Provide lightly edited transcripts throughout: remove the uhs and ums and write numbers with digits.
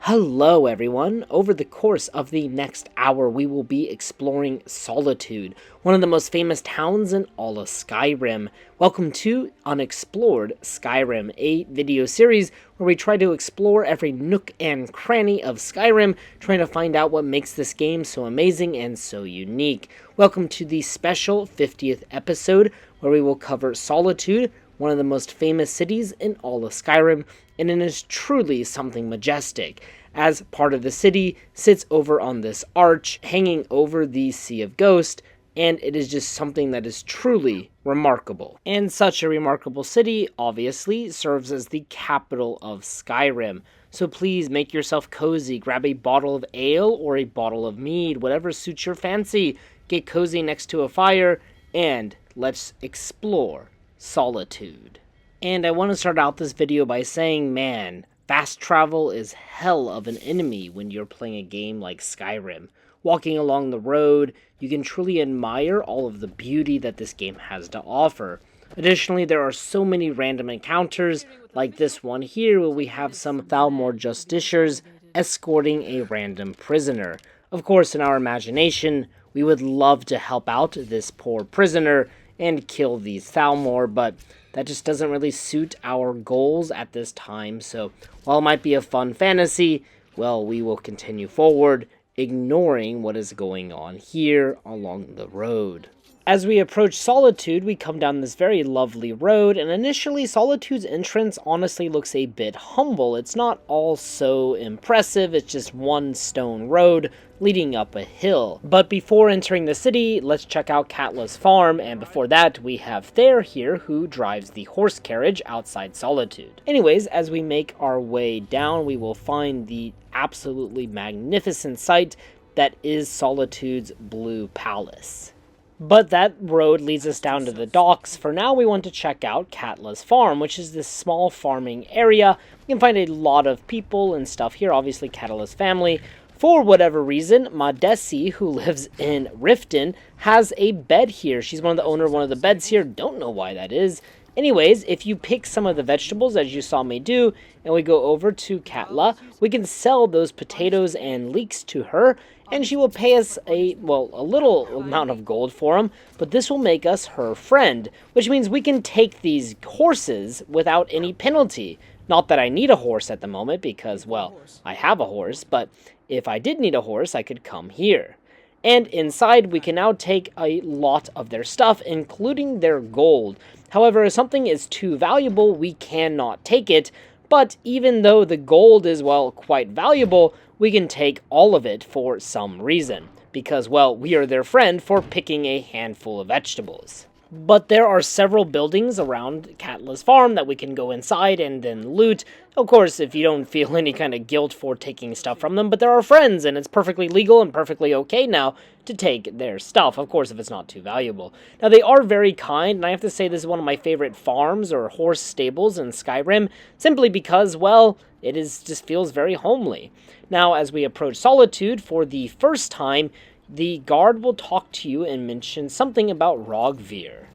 Hello everyone! Over the course of the next hour we will be exploring Solitude, one of the most famous towns in all of Skyrim. Welcome to Unexplored Skyrim, a video series where we try to explore every nook and cranny of Skyrim, trying to find out what makes this game so amazing and so unique. Welcome to the special 50th episode where we will cover Solitude, one of the most famous cities in all of Skyrim, and it is truly something majestic, as part of the city sits over on this arch, hanging over the Sea of Ghost, and it is just something that is truly remarkable. And such a remarkable city, obviously, serves as the capital of Skyrim. So please make yourself cozy, grab a bottle of ale or a bottle of mead, whatever suits your fancy, get cozy next to a fire, and let's explore Solitude. And I want to start out this video by saying, man, fast travel is hell of an enemy when you're playing a game like Skyrim. Walking along the road, you can truly admire all of the beauty that this game has to offer. Additionally, there are so many random encounters, like this one here where we have some Thalmor justiciars escorting a random prisoner. Of course, in our imagination, we would love to help out this poor prisoner and kill these Thalmor, but that just doesn't really suit our goals at this time. So while it might be a fun fantasy, well, we will continue forward, ignoring what is going on here along the road. As we approach Solitude, we come down this very lovely road, and initially Solitude's entrance honestly looks a bit humble. It's not all so impressive, it's just one stone road leading up a hill. But before entering the city, let's check out Katla's farm, and before that we have Thayer here who drives the horse carriage outside Solitude. Anyways, as we make our way down, we will find the absolutely magnificent sight that is Solitude's Blue Palace. But that road leads us down to the docks. For now, we want to check out Katla's farm, which is this small farming area. You can find a lot of people and stuff here, obviously Katla's family. For whatever reason, Madesi, who lives in Riften, has a bed here. She's one of the owner of one of the beds here. Don't know why that is. Anyways, if you pick some of the vegetables, as you saw me do, and we go over to Katla, we can sell those potatoes and leeks to her, and she will pay us a little amount of gold for them, but this will make us her friend, which means we can take these horses without any penalty. Not that I need a horse at the moment, because, well, I have a horse, but if I did need a horse, I could come here. And inside, we can now take a lot of their stuff, including their gold. However, if something is too valuable, we cannot take it, but even though the gold is, well, quite valuable, we can take all of it for some reason, because, well, we are their friend for picking a handful of vegetables. But there are several buildings around Katla's farm that we can go inside and then loot. Of course, if you don't feel any kind of guilt for taking stuff from them, but they're our friends, and it's perfectly legal and perfectly okay now to take their stuff, of course, if it's not too valuable. Now, they are very kind, and I have to say this is one of my favorite farms or horse stables in Skyrim, simply because, well, it just feels very homely. Now, as we approach Solitude for the first time, the guard will talk to you and mention something about Roggvir.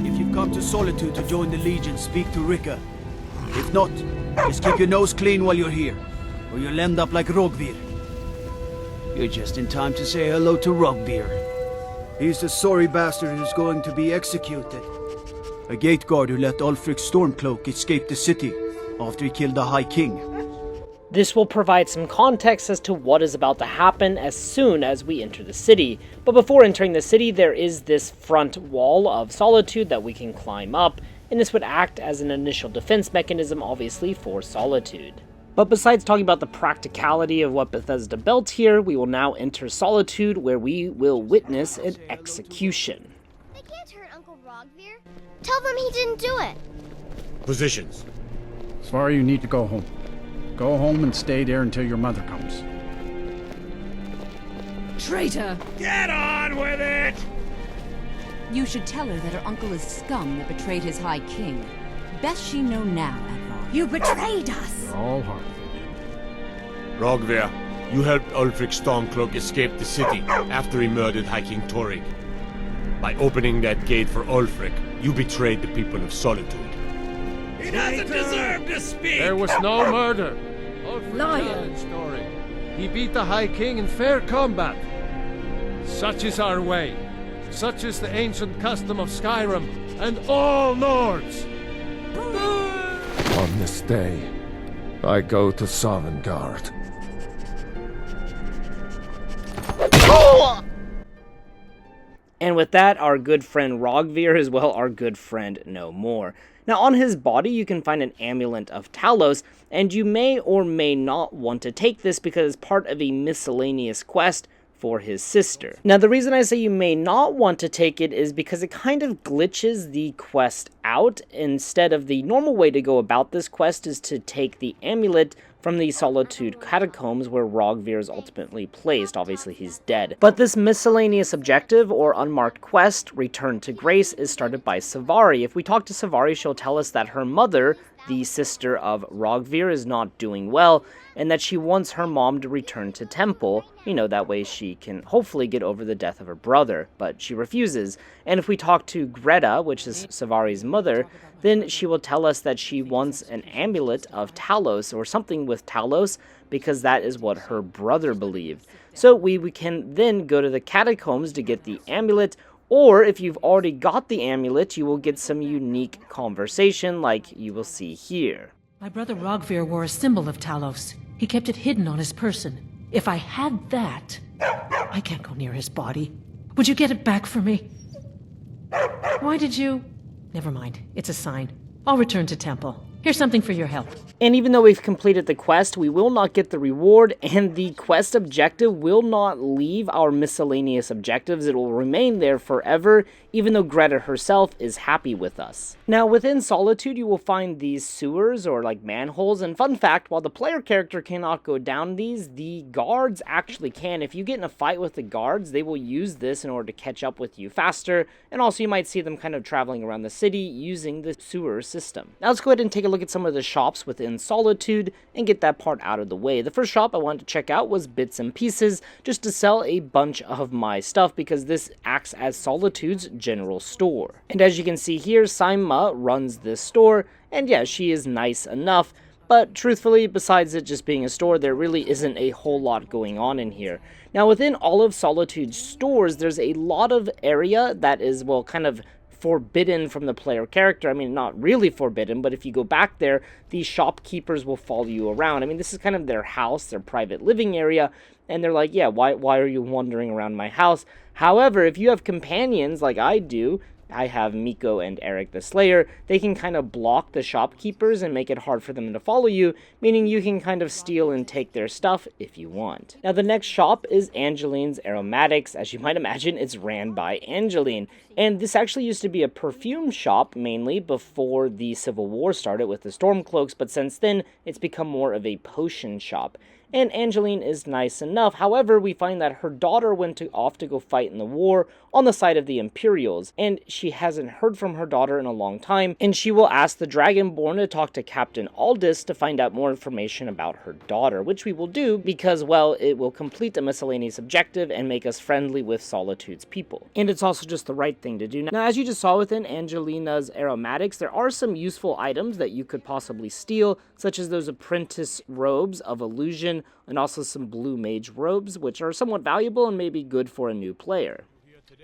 If you've come to Solitude to join the Legion, speak to Rika. If not, just keep your nose clean while you're here, or you'll end up like Roggvir. You're just in time to say hello to Roggvir. He's the sorry bastard who's going to be executed. A gate guard who let Ulfric's Stormcloak escape the city after he killed the High King. This will provide some context as to what is about to happen as soon as we enter the city. But before entering the city, there is this front wall of Solitude that we can climb up, and this would act as an initial defense mechanism, obviously, for Solitude. But besides talking about the practicality of what Bethesda built here, we will now enter Solitude, where we will witness an execution. They can't hurt Uncle Roggvir. Tell them he didn't do it. Positions. Sorry, you need to go home. Go home and stay there until your mother comes. Traitor! Get on with it! You should tell her that her uncle is scum that betrayed his High King. Best she know now, Advar. You betrayed us! You're all heart. Roggvir, you helped Ulfric Stormcloak escape the city after he murdered High King Torrig. By opening that gate for Ulfric, you betrayed the people of Solitude. He doesn't deserve to speak! There was no murder. Liar! Story. He beat the High King in fair combat. Such is our way. Such is the ancient custom of Skyrim and all Nords. On this day, I go to Sovngarde. And with that, our good friend Roggvir, as well our good friend No More. Now on his body you can find an amulet of Talos, and you may or may not want to take this because it's part of a miscellaneous quest for his sister. Now the reason I say you may not want to take it is because it kind of glitches the quest out. Instead of the normal way to go about this quest is to take the amulet from the Solitude Catacombs where Roggvir is ultimately placed. Obviously he's dead. But this miscellaneous objective or unmarked quest, Return to Grace, is started by Savari. If we talk to Savari, she'll tell us that her mother, the sister of Roggvir, is not doing well, and that she wants her mom to return to Temple, that way she can hopefully get over the death of her brother, but she refuses. And if we talk to Greta, which is Savari's mother, then she will tell us that she wants an amulet of Talos, or something with Talos, because that is what her brother believed. So we can then go to the catacombs to get the amulet, or if you've already got the amulet, you will get some unique conversation like you will see here. My brother Roggvir wore a symbol of Talos. He kept it hidden on his person. If I had that, I can't go near his body. Would you get it back for me? Why did you? Never mind. It's a sign. I'll return to Temple. Here's something for your help. And even though we've completed the quest, we will not get the reward, and the quest objective will not leave our miscellaneous objectives. It will remain there forever, even though Greta herself is happy with us. Now, within Solitude, you will find these sewers, or like manholes, and fun fact, while the player character cannot go down these, the guards actually can. If you get in a fight with the guards, they will use this in order to catch up with you faster, and also you might see them kind of traveling around the city using the sewer system. Now let's go ahead and take a look at some of the shops within Solitude and get that part out of the way. The first shop I wanted to check out was Bits and Pieces, just to sell a bunch of my stuff because this acts as Solitude's general store. And as you can see here, Saima runs this store, and yeah, she is nice enough, but truthfully, besides it just being a store, there really isn't a whole lot going on in here. Now within all of Solitude's stores, there's a lot of area that is, well, kind of forbidden from the player character. I mean, not really forbidden, but if you go back there, these shopkeepers will follow you around. I mean, this is kind of their house, their private living area, and they're like, yeah, why are you wandering around my house? However, if you have companions like I do, I have Miko and Eric the Slayer, they can kind of block the shopkeepers and make it hard for them to follow you, meaning you can kind of steal and take their stuff if you want. Now the next shop is Angeline's Aromatics. As you might imagine, it's ran by Angeline, and this actually used to be a perfume shop mainly before the Civil War started with the Stormcloaks, but since then it's become more of a potion shop. And Angeline is nice enough. However, we find that her daughter went off to go fight in the war on the side of the Imperials, and she hasn't heard from her daughter in a long time, and she will ask the Dragonborn to talk to Captain Aldis to find out more information about her daughter, which we will do because, well, it will complete the miscellaneous objective and make us friendly with Solitude's people. And it's also just the right thing to do. Now, as you just saw within Angelina's Aromatics, there are some useful items that you could possibly steal, such as those apprentice robes of illusion, and also some blue mage robes, which are somewhat valuable and may be good for a new player.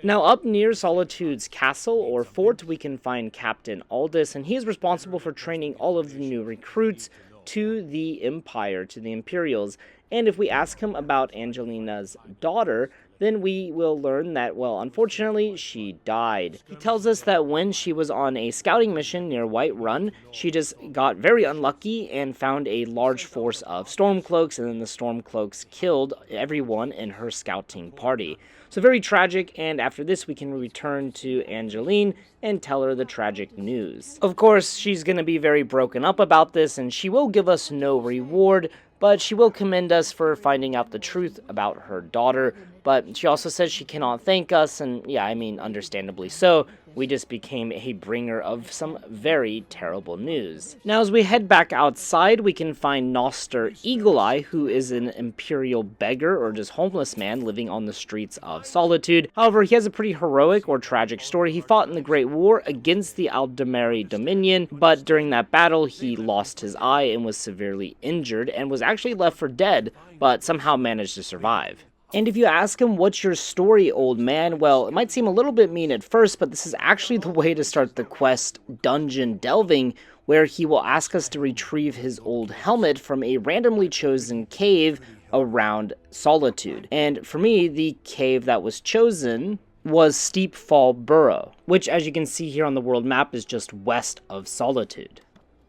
Now up near Solitude's castle or fort, we can find Captain Aldis, and he is responsible for training all of the new recruits to the Empire, to the Imperials. And if we ask him about Angelina's daughter, then we will learn that, well, unfortunately, she died. He tells us that when she was on a scouting mission near Whiterun, she just got very unlucky and found a large force of Stormcloaks, and then the Stormcloaks killed everyone in her scouting party. So very tragic, and after this we can return to Angeline and tell her the tragic news. Of course, she's going to be very broken up about this, and she will give us no reward, but she will commend us for finding out the truth about her daughter, but she also says she cannot thank us, and yeah, I mean, understandably so. We just became a bringer of some very terrible news. Now, as we head back outside, we can find Noster Eagle-Eye, who is an imperial beggar or just homeless man living on the streets of Solitude. However, he has a pretty heroic or tragic story. He fought in the Great War against the Aldemari Dominion, but during that battle, he lost his eye and was severely injured and was actually left for dead, but somehow managed to survive. And if you ask him, what's your story, old man? Well, it might seem a little bit mean at first, but this is actually the way to start the quest Dungeon Delving, where he will ask us to retrieve his old helmet from a randomly chosen cave around Solitude. And for me, the cave that was chosen was Steep Fall Burrow, which, as you can see here on the world map, is just west of Solitude.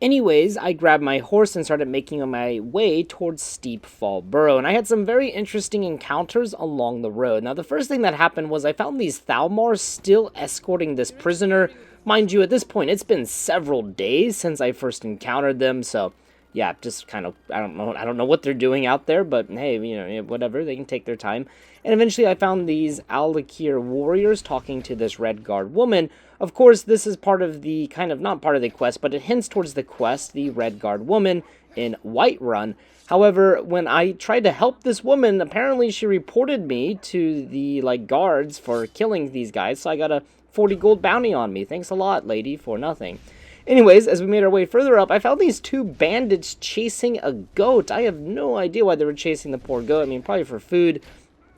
Anyways, I grabbed my horse and started making my way towards Steep Fall Burrow, and I had some very interesting encounters along the road. Now, the first thing that happened was I found these Thalmars still escorting this prisoner. Mind you, at this point, it's been several days since I first encountered them, so yeah, just kind of, I don't know what they're doing out there, but hey, you know, whatever, they can take their time. And eventually I found these Alakir warriors talking to this Red Guard woman. Of course, this is part of the, kind of, not part of the quest, but it hints towards the quest, the Red Guard woman in Whiterun. However, when I tried to help this woman, apparently she reported me to the, guards for killing these guys, so I got a 40 gold bounty on me. Thanks a lot, lady, for nothing. Anyways, as we made our way further up, I found these two bandits chasing a goat. I have no idea why they were chasing the poor goat. I mean, probably for food.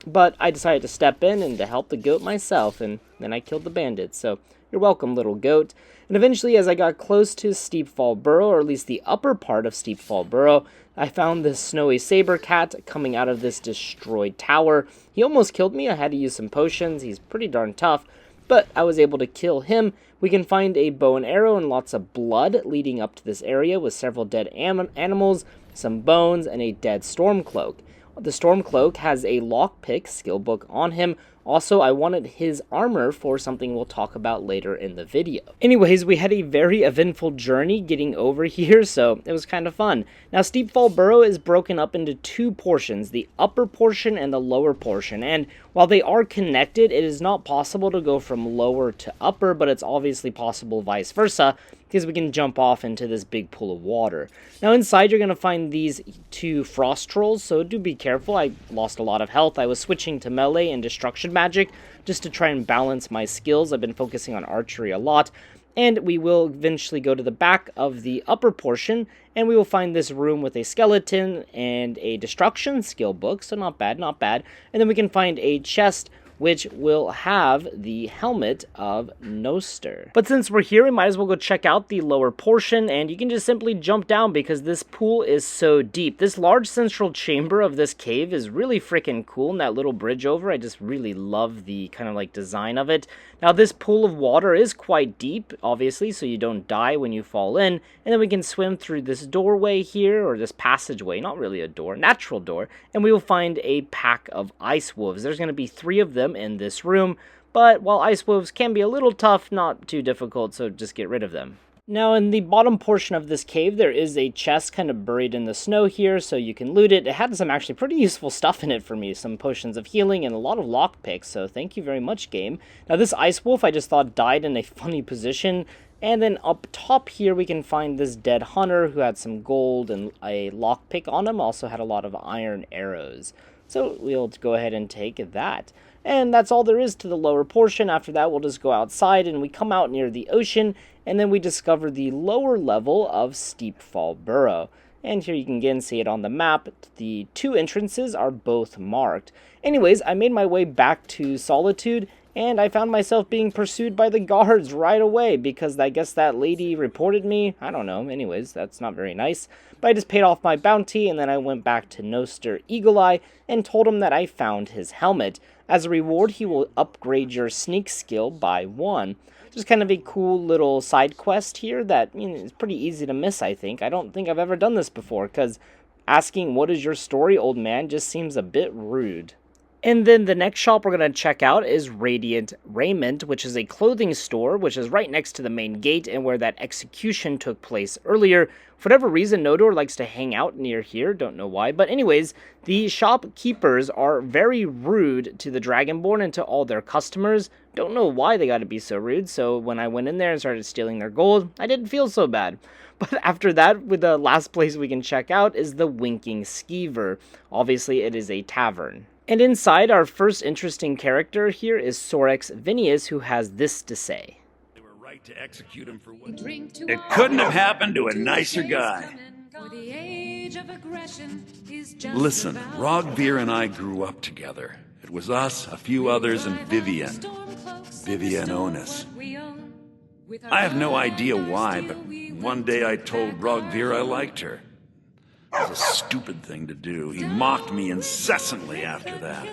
But I decided to step in and to help the goat myself, and then I killed the bandits. So, you're welcome, little goat. And eventually, as I got close to Steep Fall Burrow, or at least the upper part of Steep Fall Burrow, I found this snowy saber cat coming out of this destroyed tower. He almost killed me. I had to use some potions. He's pretty darn tough, but I was able to kill him. We can find a bow and arrow and lots of blood leading up to this area with several dead animals, some bones, and a dead Stormcloak. The Stormcloak has a lockpick skill book on him. Also, I wanted his armor for something we'll talk about later in the video. Anyways, we had a very eventful journey getting over here, so it was kind of fun. Now, Steep Fall Burrow is broken up into two portions, the upper portion and the lower portion, and while they are connected, it is not possible to go from lower to upper, but it's obviously possible vice versa, because we can jump off into this big pool of water. Now inside you're going to find these two frost trolls, so do be careful. I lost a lot of health. I was switching to melee and destruction magic just to try and balance my skills. I've been focusing on archery a lot. And we will eventually go to the back of the upper portion, and we will find this room with a skeleton and a destruction skill book, so not bad, not bad. And then we can find a chest which will have the helmet of Noster. But since we're here, we might as well go check out the lower portion, and you can just simply jump down because this pool is so deep. This large central chamber of this cave is really freaking cool, and that little bridge over, I just really love the kind of design of it. Now this pool of water is quite deep, obviously, so you don't die when you fall in, and then we can swim through this doorway here, or this passageway, not really a door, natural door, and we will find a pack of ice wolves. There's going to be 3 of them in this room, but while ice wolves can be a little tough, not too difficult, so just get rid of them. Now in the bottom portion of this cave, there is a chest kind of buried in the snow here, so you can loot it. It had some actually pretty useful stuff in it for me, some potions of healing and a lot of lockpicks, so thank you very much, game. Now this ice wolf I just thought died in a funny position, and then up top here we can find this dead hunter who had some gold and a lockpick on him, also had a lot of iron arrows. So we'll go ahead and take that. And that's all there is to the lower portion. After that, we'll just go outside and we come out near the ocean, and then we discover the lower level of Steep Fall Burrow. And here you can again see it on the map. The 2 entrances are both marked. Anyways, I made my way back to Solitude, and I found myself being pursued by the guards right away because I guess that lady reported me. I don't know. Anyways, that's not very nice. But I just paid off my bounty, and then I went back to Noster Eagle-Eye and told him that I found his helmet. As a reward, he will upgrade your sneak skill by 1. Just kind of a cool little side quest here that is pretty easy to miss, I think. I don't think I've ever done this before, because asking what is your story, old man, just seems a bit rude. And then the next shop we're going to check out is Radiant Raiment, which is a clothing store, which is right next to the main gate and where that execution took place earlier. For whatever reason, Nodor likes to hang out near here, don't know why. But anyways, the shopkeepers are very rude to the Dragonborn and to all their customers. Don't know why they got to be so rude, so when I went in there and started stealing their gold, I didn't feel so bad. But after that, with the last place we can check out is the Winking Skeever. Obviously, it is a tavern. And inside, our first interesting character here is Sorex Vinius, who has this to say. They were right to execute him for what? It couldn't have happened to a nicer guy. Listen, Roggvir and I grew up together. It was us, a few others, and Vivienne. Vivienne Onus. I have no idea why, but one day I told Roggvir I liked her. It was a stupid thing to do. He mocked me incessantly after that.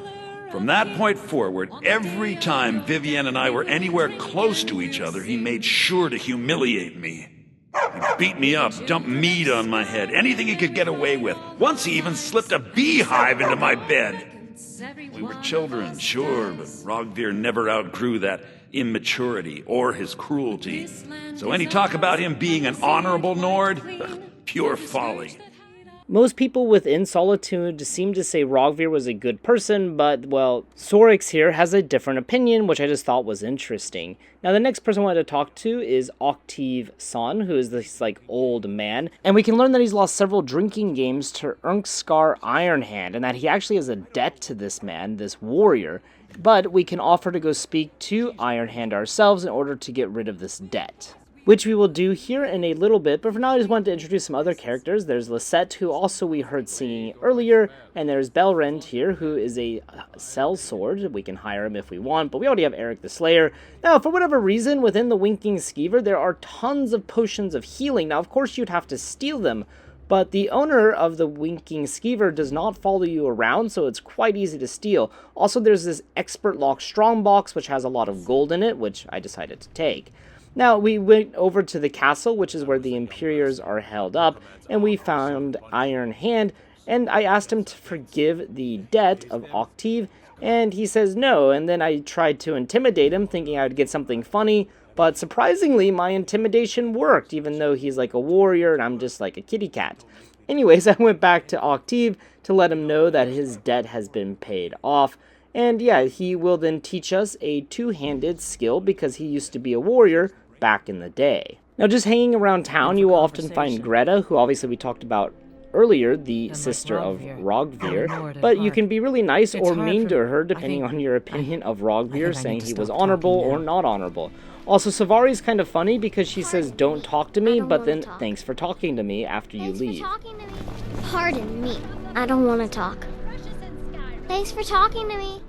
From that point forward, every time Vivienne and I were anywhere close to each other, he made sure to humiliate me. He beat me up, dumped mead on my head, anything he could get away with. Once he even slipped a beehive into my bed. We were children, sure, but Roggvir never outgrew that immaturity or his cruelty. So any talk about him being an honorable Nord? Pure folly. Most people within Solitude seem to say Roggvir was a good person, but, well, Sorex here has a different opinion, which I just thought was interesting. Now, the next person I wanted to talk to is Octave Son, who is this, old man, and we can learn that he's lost several drinking games to Unexplored Ironhand, and that he actually has a debt to this man, this warrior, but we can offer to go speak to Ironhand ourselves in order to get rid of this debt, which we will do here in a little bit. But for now, I just wanted to introduce some other characters. There's Lisette, who also we heard singing earlier, and there's Belrend here, who is a sellsword. We can hire him if we want, but we already have Eric the Slayer. Now, for whatever reason, within the Winking Skeever, there are tons of potions of healing. Now, of course, you'd have to steal them, but the owner of the Winking Skeever does not follow you around, so it's quite easy to steal. Also, there's this Expert Lock Strongbox, which has a lot of gold in it, which I decided to take. Now, we went over to the castle, which is where the Imperiors are held up, and we found Iron Hand, and I asked him to forgive the debt of Octave, and he says no, and then I tried to intimidate him, thinking I would get something funny, but surprisingly, my intimidation worked, even though he's like a warrior and I'm just like a kitty cat. Anyways, I went back to Octave to let him know that his debt has been paid off. And yeah, he will then teach us a two-handed skill because he used to be a warrior back in the day. Now, just hanging around town, you will often find Greta, who obviously we talked about earlier, the sister of Roggvir, but you can be really nice or mean to her depending on your opinion of Roggvir, saying he was honorable or not honorable. Also, Savari's kind of funny because she says, "Don't talk to me," but then, "Thanks for talking to me," after you leave. Pardon me. I don't want to talk. Thanks for talking to me.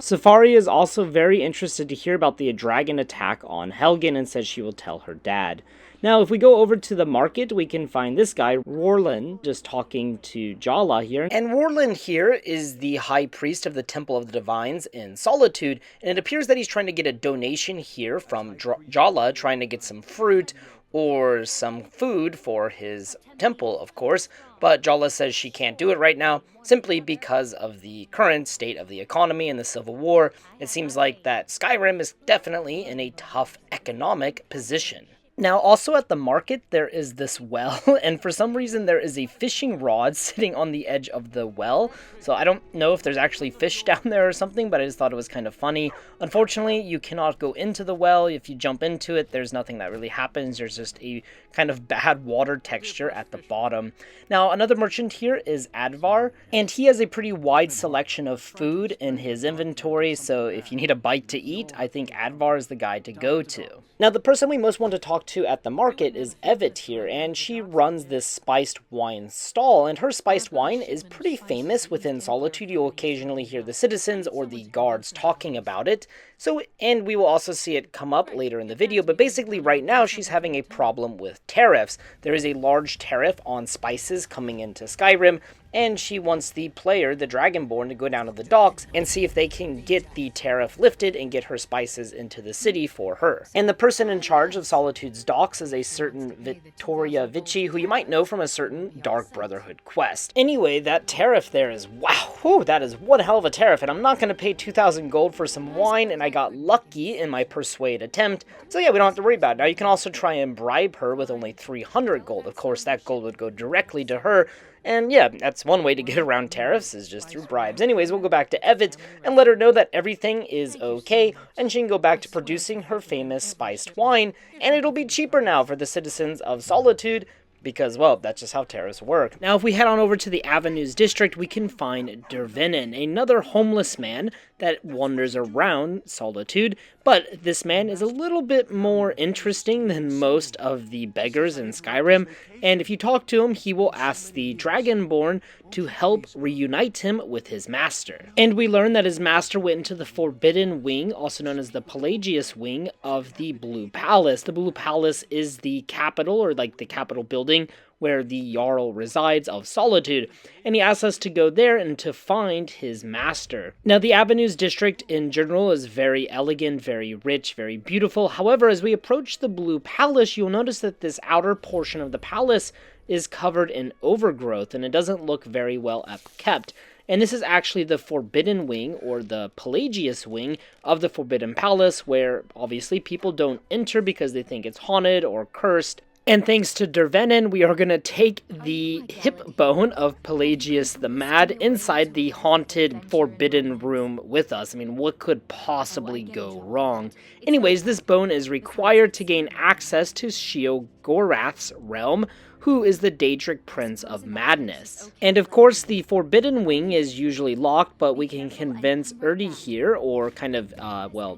Safari is also very interested to hear about the dragon attack on Helgen and says she will tell her dad. Now, if we go over to the market, we can find this guy, Rorlin, just talking to Jala here. And Rorlin here is the high priest of the Temple of the Divines in Solitude, and it appears that he's trying to get a donation here from Jala, trying to get some fruit or some food for his temple, of course, but Jala says she can't do it right now, simply because of the current state of the economy and the Civil War. It seems like that Skyrim is definitely in a tough economic position. Now, also at the market, there is this well, and for some reason there is a fishing rod sitting on the edge of the well, so I don't know if there's actually fish down there or something, but I just thought it was kind of funny. Unfortunately, you cannot go into the well. If you jump into it, there's nothing that really happens. There's just a kind of bad water texture at the bottom. Now, another merchant here is Advar, and he has a pretty wide selection of food in his inventory, so if you need a bite to eat, I think Advar is the guy to go to. Now, the person we most want to talk to at the market is Evet here, and she runs this spiced wine stall, and her spiced wine is pretty famous within Solitude. You'll occasionally hear the citizens or the guards talking about it. So, and we will also see it come up later in the video, but basically right now she's having a problem with tariffs. There is a large tariff on spices coming into Skyrim, and she wants the player, the Dragonborn, to go down to the docks and see if they can get the tariff lifted and get her spices into the city for her. And the person in charge of Solitude's docks is a certain Victoria Vici, who you might know from a certain Dark Brotherhood quest. Anyway, that tariff there is, wow, whew, that is one hell of a tariff, and I'm not going to pay 2,000 gold for some wine, and I got lucky in my persuade attempt, so yeah, we don't have to worry about it. Now, you can also try and bribe her with only 300 gold. Of course, that gold would go directly to her, and yeah, that's one way to get around tariffs, is just through bribes. Anyways, we'll go back to Evet and let her know that everything is okay, and she can go back to producing her famous spiced wine, and it'll be cheaper now for the citizens of Solitude, because, well, that's just how tariffs work. Now, if we head on over to the Avenues district, we can find Dervinen, another homeless man that wanders around Solitude, but this man is a little bit more interesting than most of the beggars in Skyrim, and if you talk to him, he will ask the Dragonborn to help reunite him with his master. And we learn that his master went into the Forbidden Wing, also known as the Pelagius Wing, of the Blue Palace. The Blue Palace is the capital, or like the capital building, where the Jarl resides of Solitude, and he asks us to go there and to find his master. Now, the Avenues district in general is very elegant, very rich, very beautiful. However, as we approach the Blue Palace, you'll notice that this outer portion of the palace is covered in overgrowth, and it doesn't look very well kept. And this is actually the Forbidden Wing, or the Pelagius Wing, of the Forbidden Palace, where obviously people don't enter because they think it's haunted or cursed. And thanks to Dervinen, we are going to take the hip bone of Pelagius the Mad inside the haunted Forbidden Room with us. I mean, what could possibly go wrong? Anyways, this bone is required to gain access to Sheogorath's realm, who is the Daedric Prince of Madness. And of course, the Forbidden Wing is usually locked, but we can convince Erdi here, or kind of,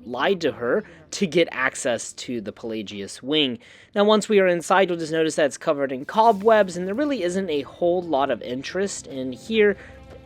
lie to her, to get access to the Pelagius Wing. Now, once we are inside, you'll just notice that it's covered in cobwebs, and there really isn't a whole lot of interest in here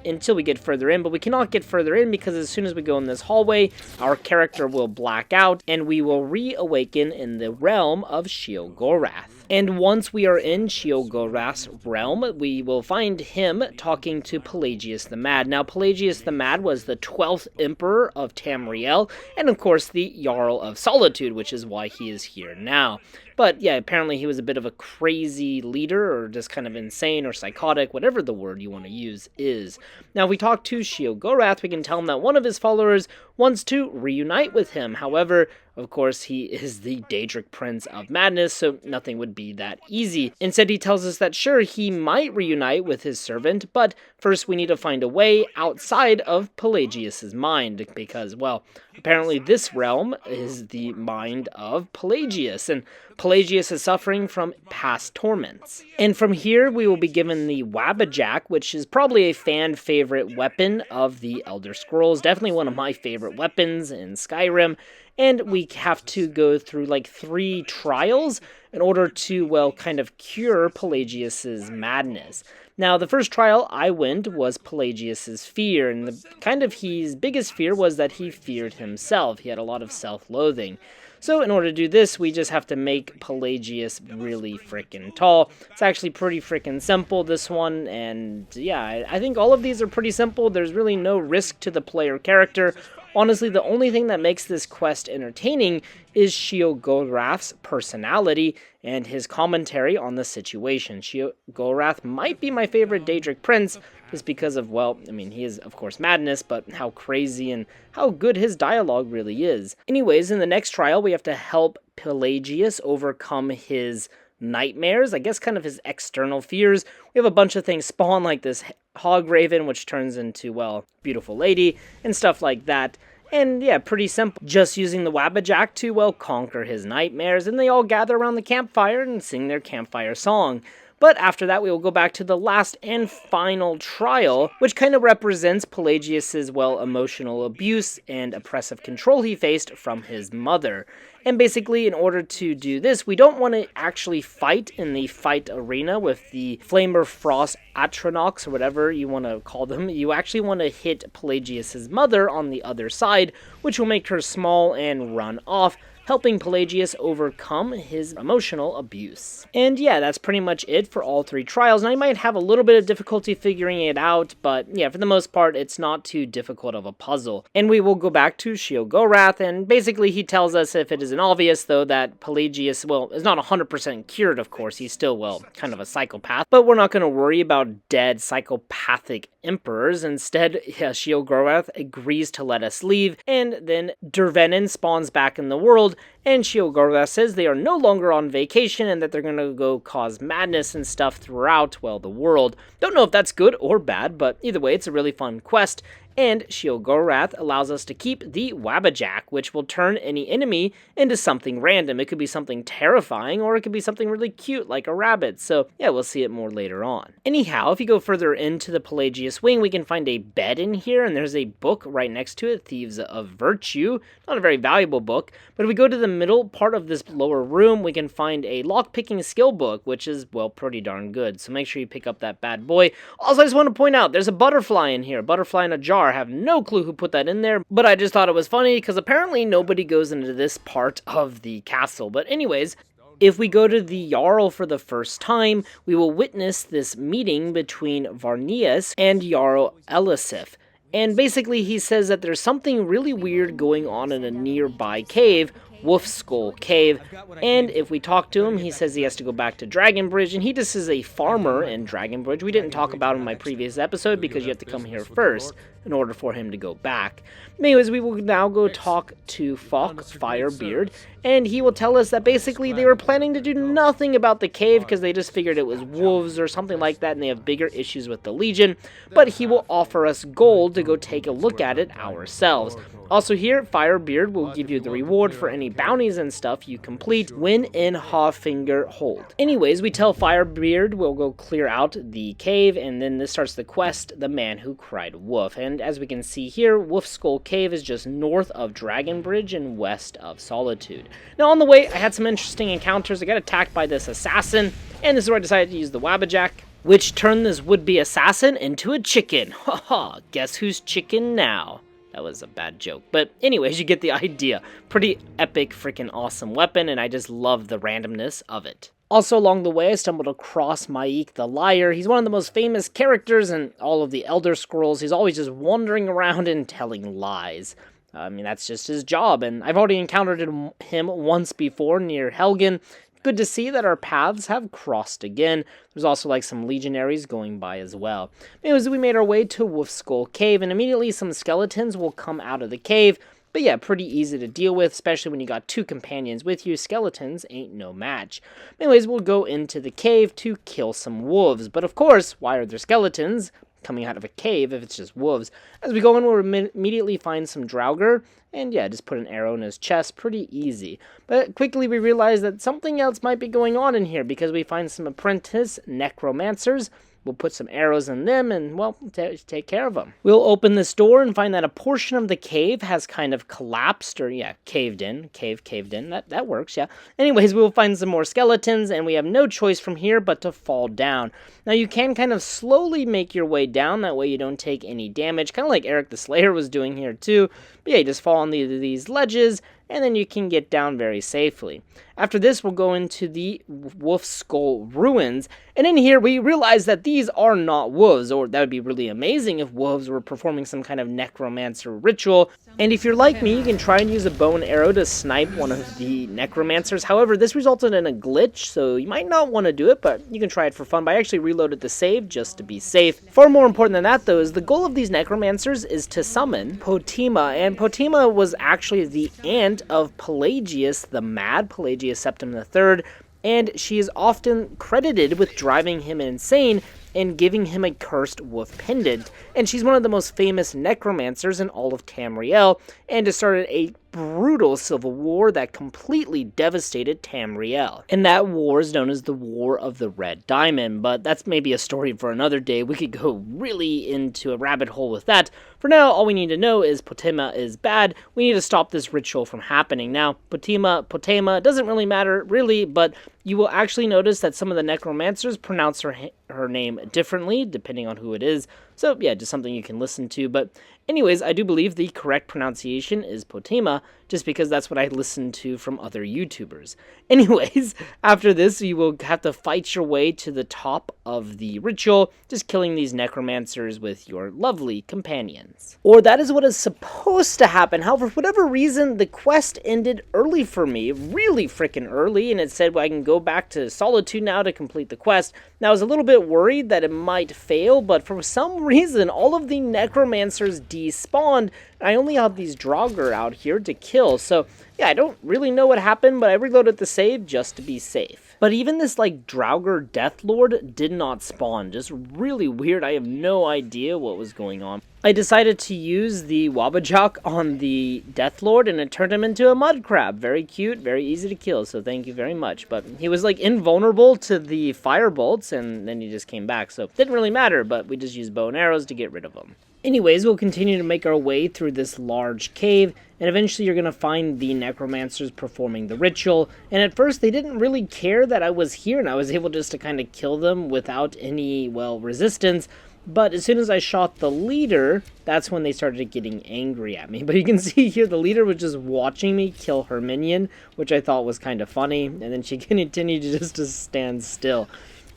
until we get further in, but we cannot get further in because as soon as we go in this hallway, our character will black out, and we will reawaken in the realm of Sheogorath. And once we are in Sheogorath's realm, we will find him talking to Pelagius the Mad. Now, Pelagius the Mad was the 12th Emperor of Tamriel, and of course the Jarl of Solitude, which is why he is here now. But yeah, apparently he was a bit of a crazy leader, or just kind of insane or psychotic, whatever the word you want to use is. Now, if we talk to Sheogorath, we can tell him that one of his followers wants to reunite with him. However, of course, he is the Daedric Prince of Madness, so nothing would be that easy. Instead, he tells us that sure, he might reunite with his servant, but first we need to find a way outside of Pelagius's mind, because, well, apparently this realm is the mind of Pelagius, and Pelagius is suffering from past torments. And from here, we will be given the Wabbajack, which is probably a fan-favorite weapon of the Elder Scrolls, definitely one of my favorite weapons in Skyrim. And we have to go through like 3 trials in order to, well, kind of cure Pelagius's madness. Now, the first trial I went was Pelagius's fear, and his biggest fear was that he feared himself. He had a lot of self-loathing. So in order to do this, we just have to make Pelagius really freaking tall. It's actually pretty freaking simple, this one, and yeah, I think all of these are pretty simple. There's really no risk to the player character. Honestly, the only thing that makes this quest entertaining is Sheogorath's personality and his commentary on the situation. Sheogorath might be my favorite Daedric Prince, just because of, well, I mean, he is, of course, madness, but how crazy and how good his dialogue really is. Anyways, in the next trial, we have to help Pelagius overcome his nightmares, I guess kind of his external fears. We have a bunch of things spawn, like this hog raven, which turns into, well, beautiful lady, and stuff like that. And yeah, pretty simple. Just using the Wabbajack to, well, conquer his nightmares, and they all gather around the campfire and sing their campfire song. But after that, we will go back to the last and final trial, which kind of represents Pelagius's, well, emotional abuse and oppressive control he faced from his mother. And basically, in order to do this, we don't want to actually fight in the fight arena with the Flamer Frost Atronox, or whatever you want to call them. You actually want to hit Pelagius's mother on the other side, which will make her small and run off, helping Pelagius overcome his emotional abuse. And yeah, that's pretty much it for all 3 trials. Now, you might have a little bit of difficulty figuring it out, but yeah, for the most part, it's not too difficult of a puzzle. And we will go back to Sheogorath, and basically he tells us, if it isn't obvious though, that Pelagius, well, is not 100% cured, of course. He's still, well, kind of a psychopath, but we're not going to worry about dead psychopathic emperors. Instead, Sheogorath agrees to let us leave, and then Dervenin spawns back in the world, and Sheogorath says they are no longer on vacation and that they're going to go cause madness and stuff throughout, well, the world. Don't know if that's good or bad, but either way, it's a really fun quest. And Sheogorath allows us to keep the Wabbajack, which will turn any enemy into something random. It could be something terrifying, or it could be something really cute, like a rabbit. So yeah, we'll see it more later on. Anyhow, if you go further into the Pelagius wing, we can find a bed in here, and there's a book right next to it, Thieves of Virtue. Not a very valuable book, but if we go to the middle part of this lower room, we can find a lockpicking skill book, which is, well, pretty darn good. So make sure you pick up that bad boy. Also, I just want to point out, there's a butterfly in here, a butterfly in a jar. I have no clue who put that in there, but I just thought it was funny because apparently nobody goes into this part of the castle. But anyways, if we go to the Jarl for the first time, we will witness this meeting between Varnias and Jarl Elisif. And basically he says that there's something really weird going on in a nearby cave, Wolf Skull Cave, and if we talk to him, he says he has to go back to Dragonbridge, and he just is a farmer in Dragonbridge. We didn't talk about him in my previous episode because you have to come here first in order for him to go back. Anyways, we will now go talk to Falk Firebeard, and he will tell us that basically they were planning to do nothing about the cave because they just figured it was wolves or something like that, and they have bigger issues with the Legion, but he will offer us gold to go take a look at it ourselves. Also here, Firebeard will give you the reward for any bounties and stuff you complete when in Hawfinger Hold. Anyways, we tell Firebeard we'll go clear out the cave, and then this starts the quest, The Man Who Cried Wolf. And as we can see here, Wolf Skull Cave is just north of Dragonbridge and west of Solitude. Now on the way, I had some interesting encounters. I got attacked by this assassin, and this is where I decided to use the Wabbajack, which turned this would-be assassin into a chicken. Haha, guess who's chicken now? That was a bad joke. But anyways, you get the idea. Pretty epic, freaking awesome weapon, and I just love the randomness of it. Also along the way, I stumbled across Maik the Liar. He's one of the most famous characters in all of the Elder Scrolls. He's always just wandering around and telling lies. I mean, that's just his job, and I've already encountered him once before near Helgen. Good to see that our paths have crossed again. There's also like some legionaries going by as well. Anyways, we made our way to Wolf Skull Cave, and immediately some skeletons will come out of the cave. But yeah, pretty easy to deal with, especially when you got 2 companions with you. Skeletons ain't no match. Anyways, we'll go into the cave to kill some wolves. But of course, why are there skeletons coming out of a cave if it's just wolves? As we go in, we'll immediately find some Draugr, and yeah, just put an arrow in his chest, pretty easy. But quickly we realize that something else might be going on in here, because we find some apprentice necromancers. We'll put some arrows in them and, well, take care of them. We'll open this door and find that a portion of the cave has kind of collapsed, or yeah, caved in. Caved in. That works, yeah. Anyways, we'll find some more skeletons, and we have no choice from here but to fall down. Now, you can kind of slowly make your way down. That way you don't take any damage, kind of like Eric the Slayer was doing here too. But yeah, you just fall on these ledges, and then you can get down very safely. After this, we'll go into the Wolf Skull Ruins, and in here we realize that these are not wolves, or that would be really amazing if wolves were performing some kind of necromancer ritual. And if you're like me, you can try and use a bow and arrow to snipe one of the necromancers. However, this resulted in a glitch, so you might not want to do it, but you can try it for fun. But I actually reloaded the save just to be safe. Far more important than that, though, is the goal of these necromancers is to summon Potima, and Potima was actually the aunt of Pelagius the Mad, Pelagius Septim III, and she is often credited with driving him insane and giving him a cursed wolf pendant. And she's one of the most famous necromancers in all of Tamriel, and it started a brutal civil war that completely devastated Tamriel. And that war is known as the War of the Red Diamond, but that's maybe a story for another day. We could go really into a rabbit hole with that. For now, all we need to know is Potima is bad. We need to stop this ritual from happening. Now, Potema, doesn't really matter, really, but you will actually notice that some of the necromancers pronounce her name differently, depending on who it is. So yeah, just something you can listen to. But anyways, I do believe the correct pronunciation is Potema, just because that's what I listened to from other YouTubers. Anyways, after this, you will have to fight your way to the top of the ritual, just killing these necromancers with your lovely companions. Or that is what is supposed to happen. However, for whatever reason, the quest ended early for me, really freaking early, and it said, well, I can go back to Solitude now to complete the quest. Now, I was a little bit worried that it might fail, but for some reason, all of the necromancers despawned. I only have these Roggvir out here to kill, so yeah, I don't really know what happened, but I reloaded the save just to be safe. But even this, like, Roggvir Deathlord did not spawn. Just really weird. I have no idea what was going on. I decided to use the Wabajok on the Deathlord, and it turned him into a mud crab. Very cute, very easy to kill, so thank you very much. But he was, like, invulnerable to the fire bolts, and then he just came back, so it didn't really matter, but we just used bow and arrows to get rid of him. Anyways, we'll continue to make our way through this large cave, and eventually you're going to find the necromancers performing the ritual, and at first they didn't really care that I was here, and I was able just to kind of kill them without any, well, resistance, but as soon as I shot the leader, that's when they started getting angry at me. But you can see here the leader was just watching me kill her minion, which I thought was kind of funny, and then she continued just to stand still.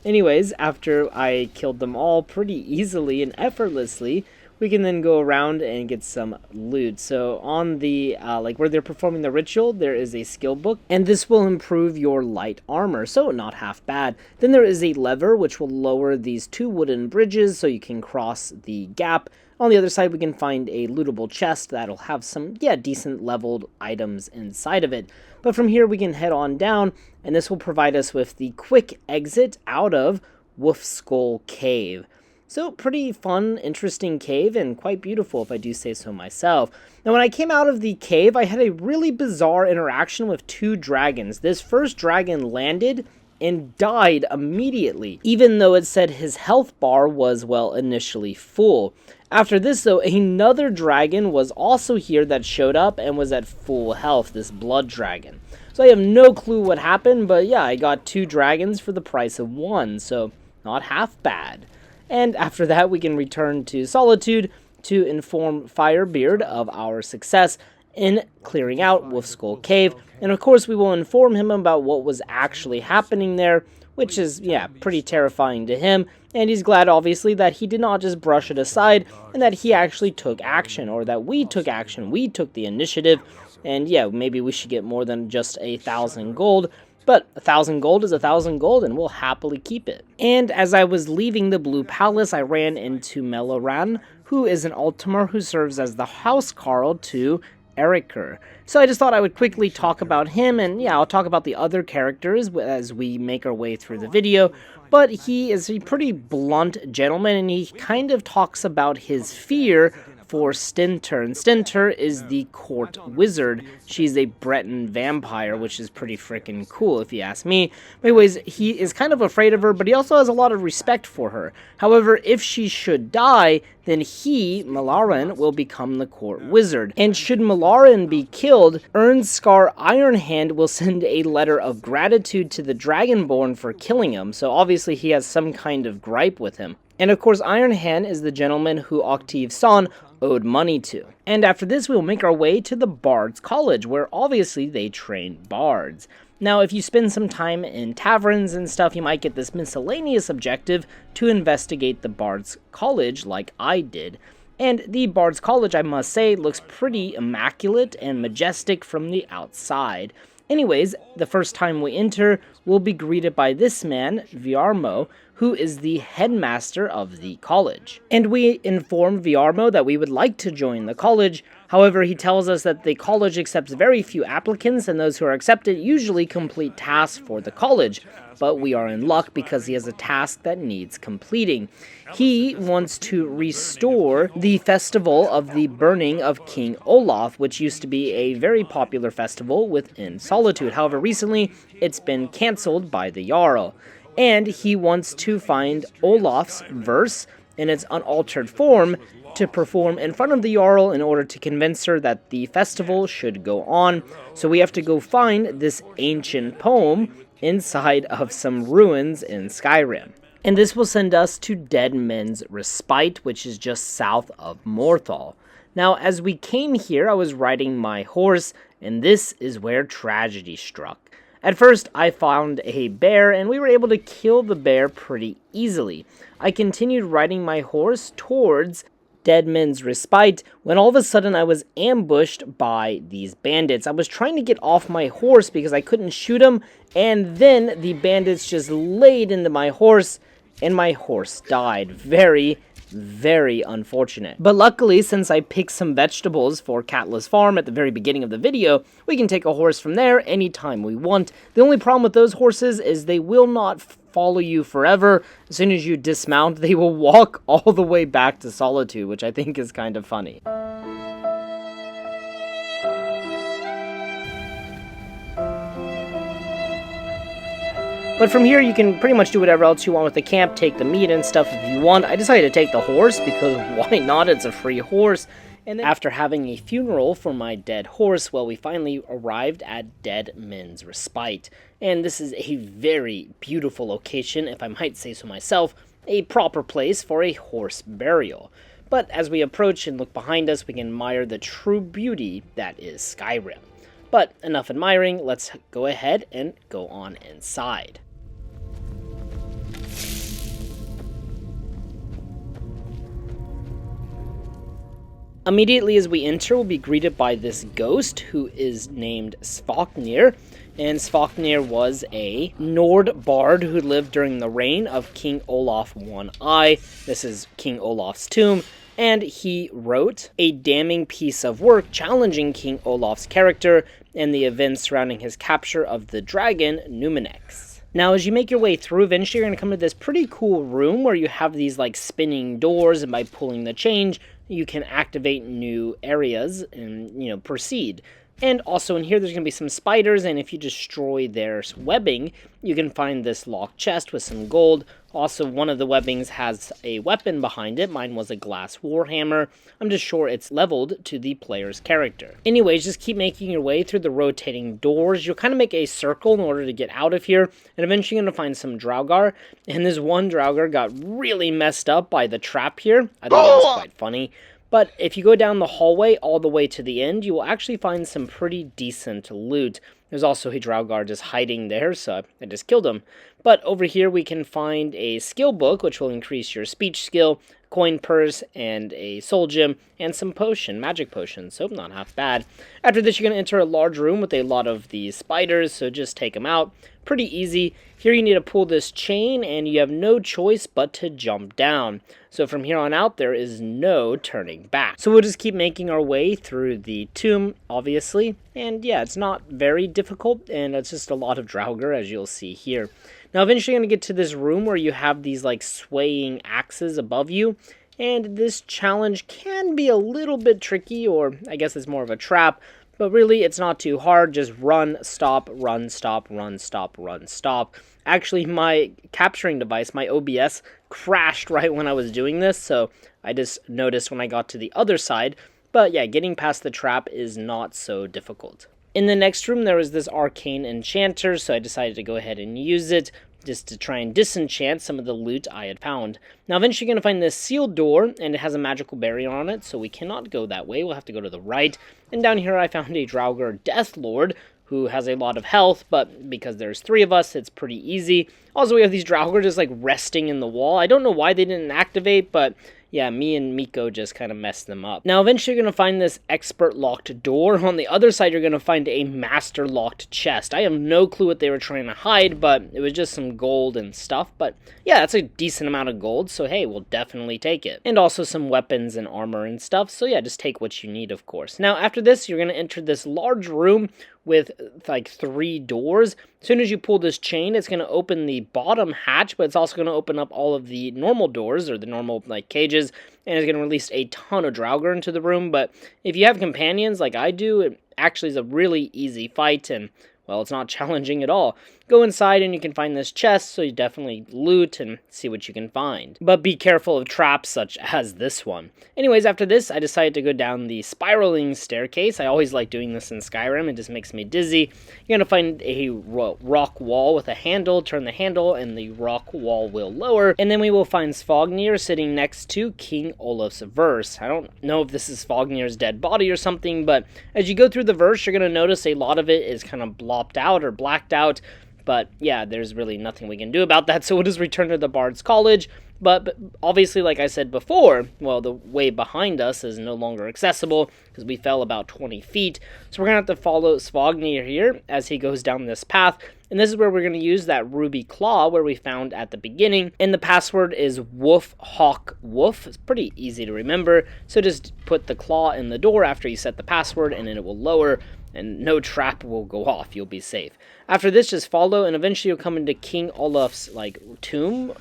Anyways, after I killed them all pretty easily and effortlessly, we can then go around and get some loot. So on the, like where they're performing the ritual, there is a skill book, and this will improve your light armor, so not half bad. Then there is a lever, which will lower these 2 wooden bridges so you can cross the gap. On the other side, we can find a lootable chest that'll have some, yeah, decent leveled items inside of it. But from here, we can head on down, and this will provide us with the quick exit out of Wolfskull Cave. So, pretty fun, interesting cave, and quite beautiful if I do say so myself. Now, when I came out of the cave, I had a really bizarre interaction with 2 dragons. This first dragon landed and died immediately, even though it said his health bar was, well, initially full. After this, though, another dragon was also here that showed up and was at full health, this blood dragon. So I have no clue what happened, but yeah, I got 2 dragons for the price of 1, so not half bad. And after that, we can return to Solitude to inform Firebeard of our success in clearing out Wolfskull Cave. And of course, we will inform him about what was actually happening there, which is, yeah, pretty terrifying to him. And he's glad, obviously, that he did not just brush it aside, and that he actually took action, or that we took action. We took the initiative, and yeah, maybe we should get more than just 1,000 gold. But 1,000 gold is 1,000 gold, and we'll happily keep it. And as I was leaving the Blue Palace, I ran into Melaran, who is an Ultimar who serves as the housecarl to Ericur. So I just thought I would quickly talk about him, and yeah, I'll talk about the other characters as we make our way through the video. But he is a pretty blunt gentleman, and he kind of talks about his fear for Stentor. And Stentor is the court wizard. She's a Breton vampire, which is pretty freaking cool if you ask me. But anyways, he is kind of afraid of her, but he also has a lot of respect for her. However, if she should die, then he, Melaran, will become the court wizard. And should Melaran be killed, Ernscar Ironhand will send a letter of gratitude to the Dragonborn for killing him. So obviously he has some kind of gripe with him. And of course, Ironhand is the gentleman who Octave Son owed money to. And after this, we will make our way to the Bards College, where obviously they train bards. Now, if you spend some time in taverns and stuff, you might get this miscellaneous objective to investigate the Bards College like I did. And the Bards College, I must say, looks pretty immaculate and majestic from the outside. Anyways, the first time we enter, we'll be greeted by this man, Viarmo, who is the headmaster of the college. And we inform Viarmo that we would like to join the college. However, he tells us that the college accepts very few applicants, and those who are accepted usually complete tasks for the college. But we are in luck because he has a task that needs completing. He wants to restore the festival of the burning of King Olaf, which used to be a very popular festival within Solitude. However, recently it's been cancelled by the Jarl. And he wants to find Olaf's verse in its unaltered form to perform in front of the Jarl in order to convince her that the festival should go on. So we have to go find this ancient poem inside of some ruins in Skyrim. And this will send us to Dead Men's Respite, which is just south of Morthal. Now, as we came here, I was riding my horse, and this is where tragedy struck. At first, I found a bear, and we were able to kill the bear pretty easily. I continued riding my horse towards Dead Men's Respite when all of a sudden I was ambushed by these bandits. I was trying to get off my horse because I couldn't shoot them, and then the bandits just laid into my horse, and my horse died. Very unfortunate. But luckily, since I picked some vegetables for Katla's farm at the very beginning of the video, we can take a horse from there anytime we want. The only problem with those horses is they will not follow you forever. As soon as you dismount, they will walk all the way back to Solitude, which I think is kind of funny. But from here, you can pretty much do whatever else you want with the camp, take the meat and stuff if you want. I decided to take the horse because why not? It's a free horse. And then after having a funeral for my dead horse, well, we finally arrived at Dead Men's Respite. And this is a very beautiful location, if I might say so myself, a proper place for a horse burial. But as we approach and look behind us, we can admire the true beauty that is Skyrim. But enough admiring, let's go ahead and go on inside. Immediately as we enter, we'll be greeted by this ghost who is named Svafnir. And Svafnir was a Nord bard who lived during the reign of King Olaf One-Eye. This is King Olaf's tomb. And he wrote a damning piece of work challenging King Olaf's character and the events surrounding his capture of the dragon Numenex. Now, as you make your way through, eventually you're going to come to this pretty cool room where you have these like spinning doors, and by pulling the change, you can activate new areas and, proceed. And also in here, there's going to be some spiders, and if you destroy their webbing, you can find this locked chest with some gold. Also, one of the webbings has a weapon behind it. Mine was a glass warhammer. I'm just sure it's leveled to the player's character. Anyways, just keep making your way through the rotating doors. You'll kind of make a circle in order to get out of here, and eventually you're going to find some Draugr. And this one Draugr got really messed up by the trap here. I thought it was quite funny. But if you go down the hallway all the way to the end, you will actually find some pretty decent loot. There's also a Draugr just hiding there, so I just killed him. But over here we can find a skill book, which will increase your speech skill, coin purse, and a soul gem, and some magic potions, so not half bad. After this, you're going to enter a large room with a lot of these spiders, so just take them out. Pretty easy. Here you need to pull this chain, and you have no choice but to jump down. So from here on out, there is no turning back. So we'll just keep making our way through the tomb, obviously. And yeah, it's not very difficult, and it's just a lot of Draugr, as you'll see here. Now, eventually you're going to get to this room where you have these, like, swaying axes above you. And this challenge can be a little bit tricky, or I guess it's more of a trap. But really, it's not too hard. Just run, stop, run, stop, run, stop, run, stop. Actually, my capturing device, my OBS, crashed right when I was doing this. So I just noticed when I got to the other side. But yeah, getting past the trap is not so difficult. In the next room, there was this arcane enchanter, so I decided to go ahead and use it just to try and disenchant some of the loot I had found. Now, eventually you're going to find this sealed door, and it has a magical barrier on it, so we cannot go that way. We'll have to go to the right. And down here, I found a Draugr Deathlord, who has a lot of health, but because there's 3 of us, it's pretty easy. Also, we have these Draugr just, like, resting in the wall. I don't know why they didn't activate, but yeah, me and Miko just kind of messed them up. Now, eventually you're going to find this expert locked door. On the other side, you're going to find a master locked chest. I have no clue what they were trying to hide, but it was just some gold and stuff. But yeah, that's a decent amount of gold, so hey, we'll definitely take it. And also some weapons and armor and stuff, so yeah, just take what you need, of course. Now, after this, you're going to enter this large room with like 3 doors. As soon as you pull this chain, it's going to open the bottom hatch, but it's also going to open up all of the normal doors, or the normal like cages, and it's going to release a ton of Draugr into the room. But if you have companions like I do, it actually is a really easy fight, and well, it's not challenging at all. go inside and you can find this chest, so you definitely loot and see what you can find. But be careful of traps such as this one. Anyways, after this, I decided to go down the spiraling staircase. I always like doing this in Skyrim, it just makes me dizzy. You're going to find a rock wall with a handle, turn the handle, and the rock wall will lower. And then we will find Svagnir sitting next to King Olaf's verse. I don't know if this is Svagnir's dead body or something, but as you go through the verse, you're going to notice a lot of it is kind of blopped out or blacked out. But yeah, there's really nothing we can do about that, so we'll just return to the Bards College. But obviously, like I said before, well, the way behind us is no longer accessible because we fell about 20 feet. So we're going to have to follow Svagnir here as he goes down this path. And this is where we're going to use that ruby claw where we found at the beginning. And the password is woof, hawk, woof. It's pretty easy to remember. So just put the claw in the door after you set the password and then it will lower. And no trap will go off. You'll be safe. After this, just follow, and eventually you'll come into King Olaf's, like,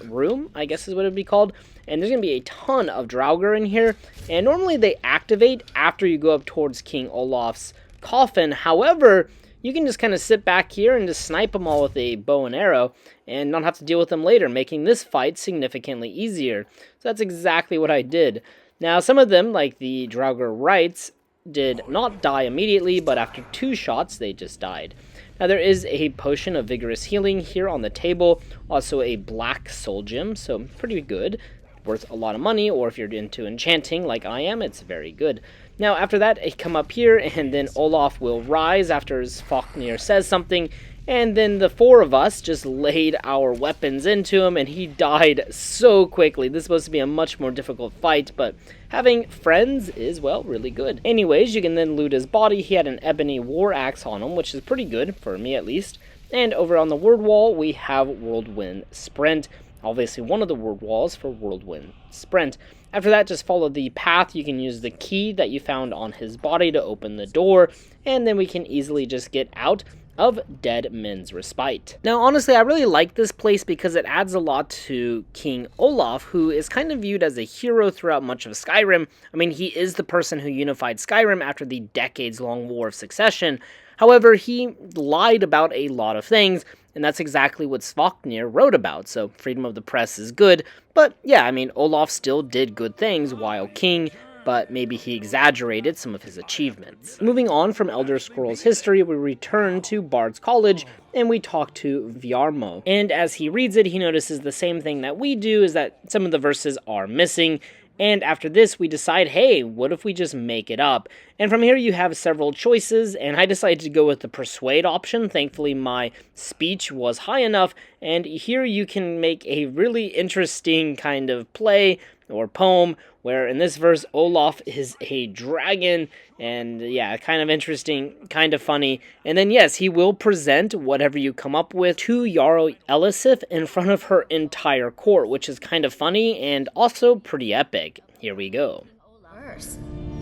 room, I guess is what it would be called. And there's going to be a ton of Draugr in here. And normally they activate after you go up towards King Olaf's coffin. However, you can just kind of sit back here and just snipe them all with a bow and arrow and not have to deal with them later, making this fight significantly easier. So that's exactly what I did. Now, some of them, like the Draugr Rights, did not die immediately, but after 2 shots, they just died. Now, there is a potion of vigorous healing here on the table, also a black soul gem, so pretty good, worth a lot of money, or if you're into enchanting like I am, it's very good. Now, after that, I come up here, and then Olaf will rise after Svagnir says something, and then the 4 of us just laid our weapons into him, and he died so quickly. This is supposed to be a much more difficult fight, but having friends is, well, really good. Anyways, you can then loot his body. He had an ebony war axe on him, which is pretty good, for me at least. And over on the word wall, we have Whirlwind Sprint. Obviously, one of the word walls for Whirlwind Sprint. After that, just follow the path. You can use the key that you found on his body to open the door, and then we can easily just get out of Dead Men's Respite. Now, honestly, I really like this place because it adds a lot to King Olaf, who is kind of viewed as a hero throughout much of Skyrim. I mean, he is the person who unified Skyrim after the decades-long War of Succession. However, he lied about a lot of things, and that's exactly what Svagnir wrote about, so freedom of the press is good. But yeah, I mean, Olaf still did good things while king, but maybe he exaggerated some of his achievements. Moving on from Elder Scrolls history, we return to Bards College, and we talk to Viarmo. And as he reads it, he notices the same thing that we do, is that some of the verses are missing. And after this, we decide, hey, what if we just make it up? And from here, you have several choices, and I decided to go with the persuade option. Thankfully, my speech was high enough, and here you can make a really interesting kind of play or poem, where in this verse, Olaf is a dragon, and yeah, kind of interesting, kind of funny. And then yes, he will present whatever you come up with to Jarl Elisif in front of her entire court, which is kind of funny and also pretty epic. Here we go.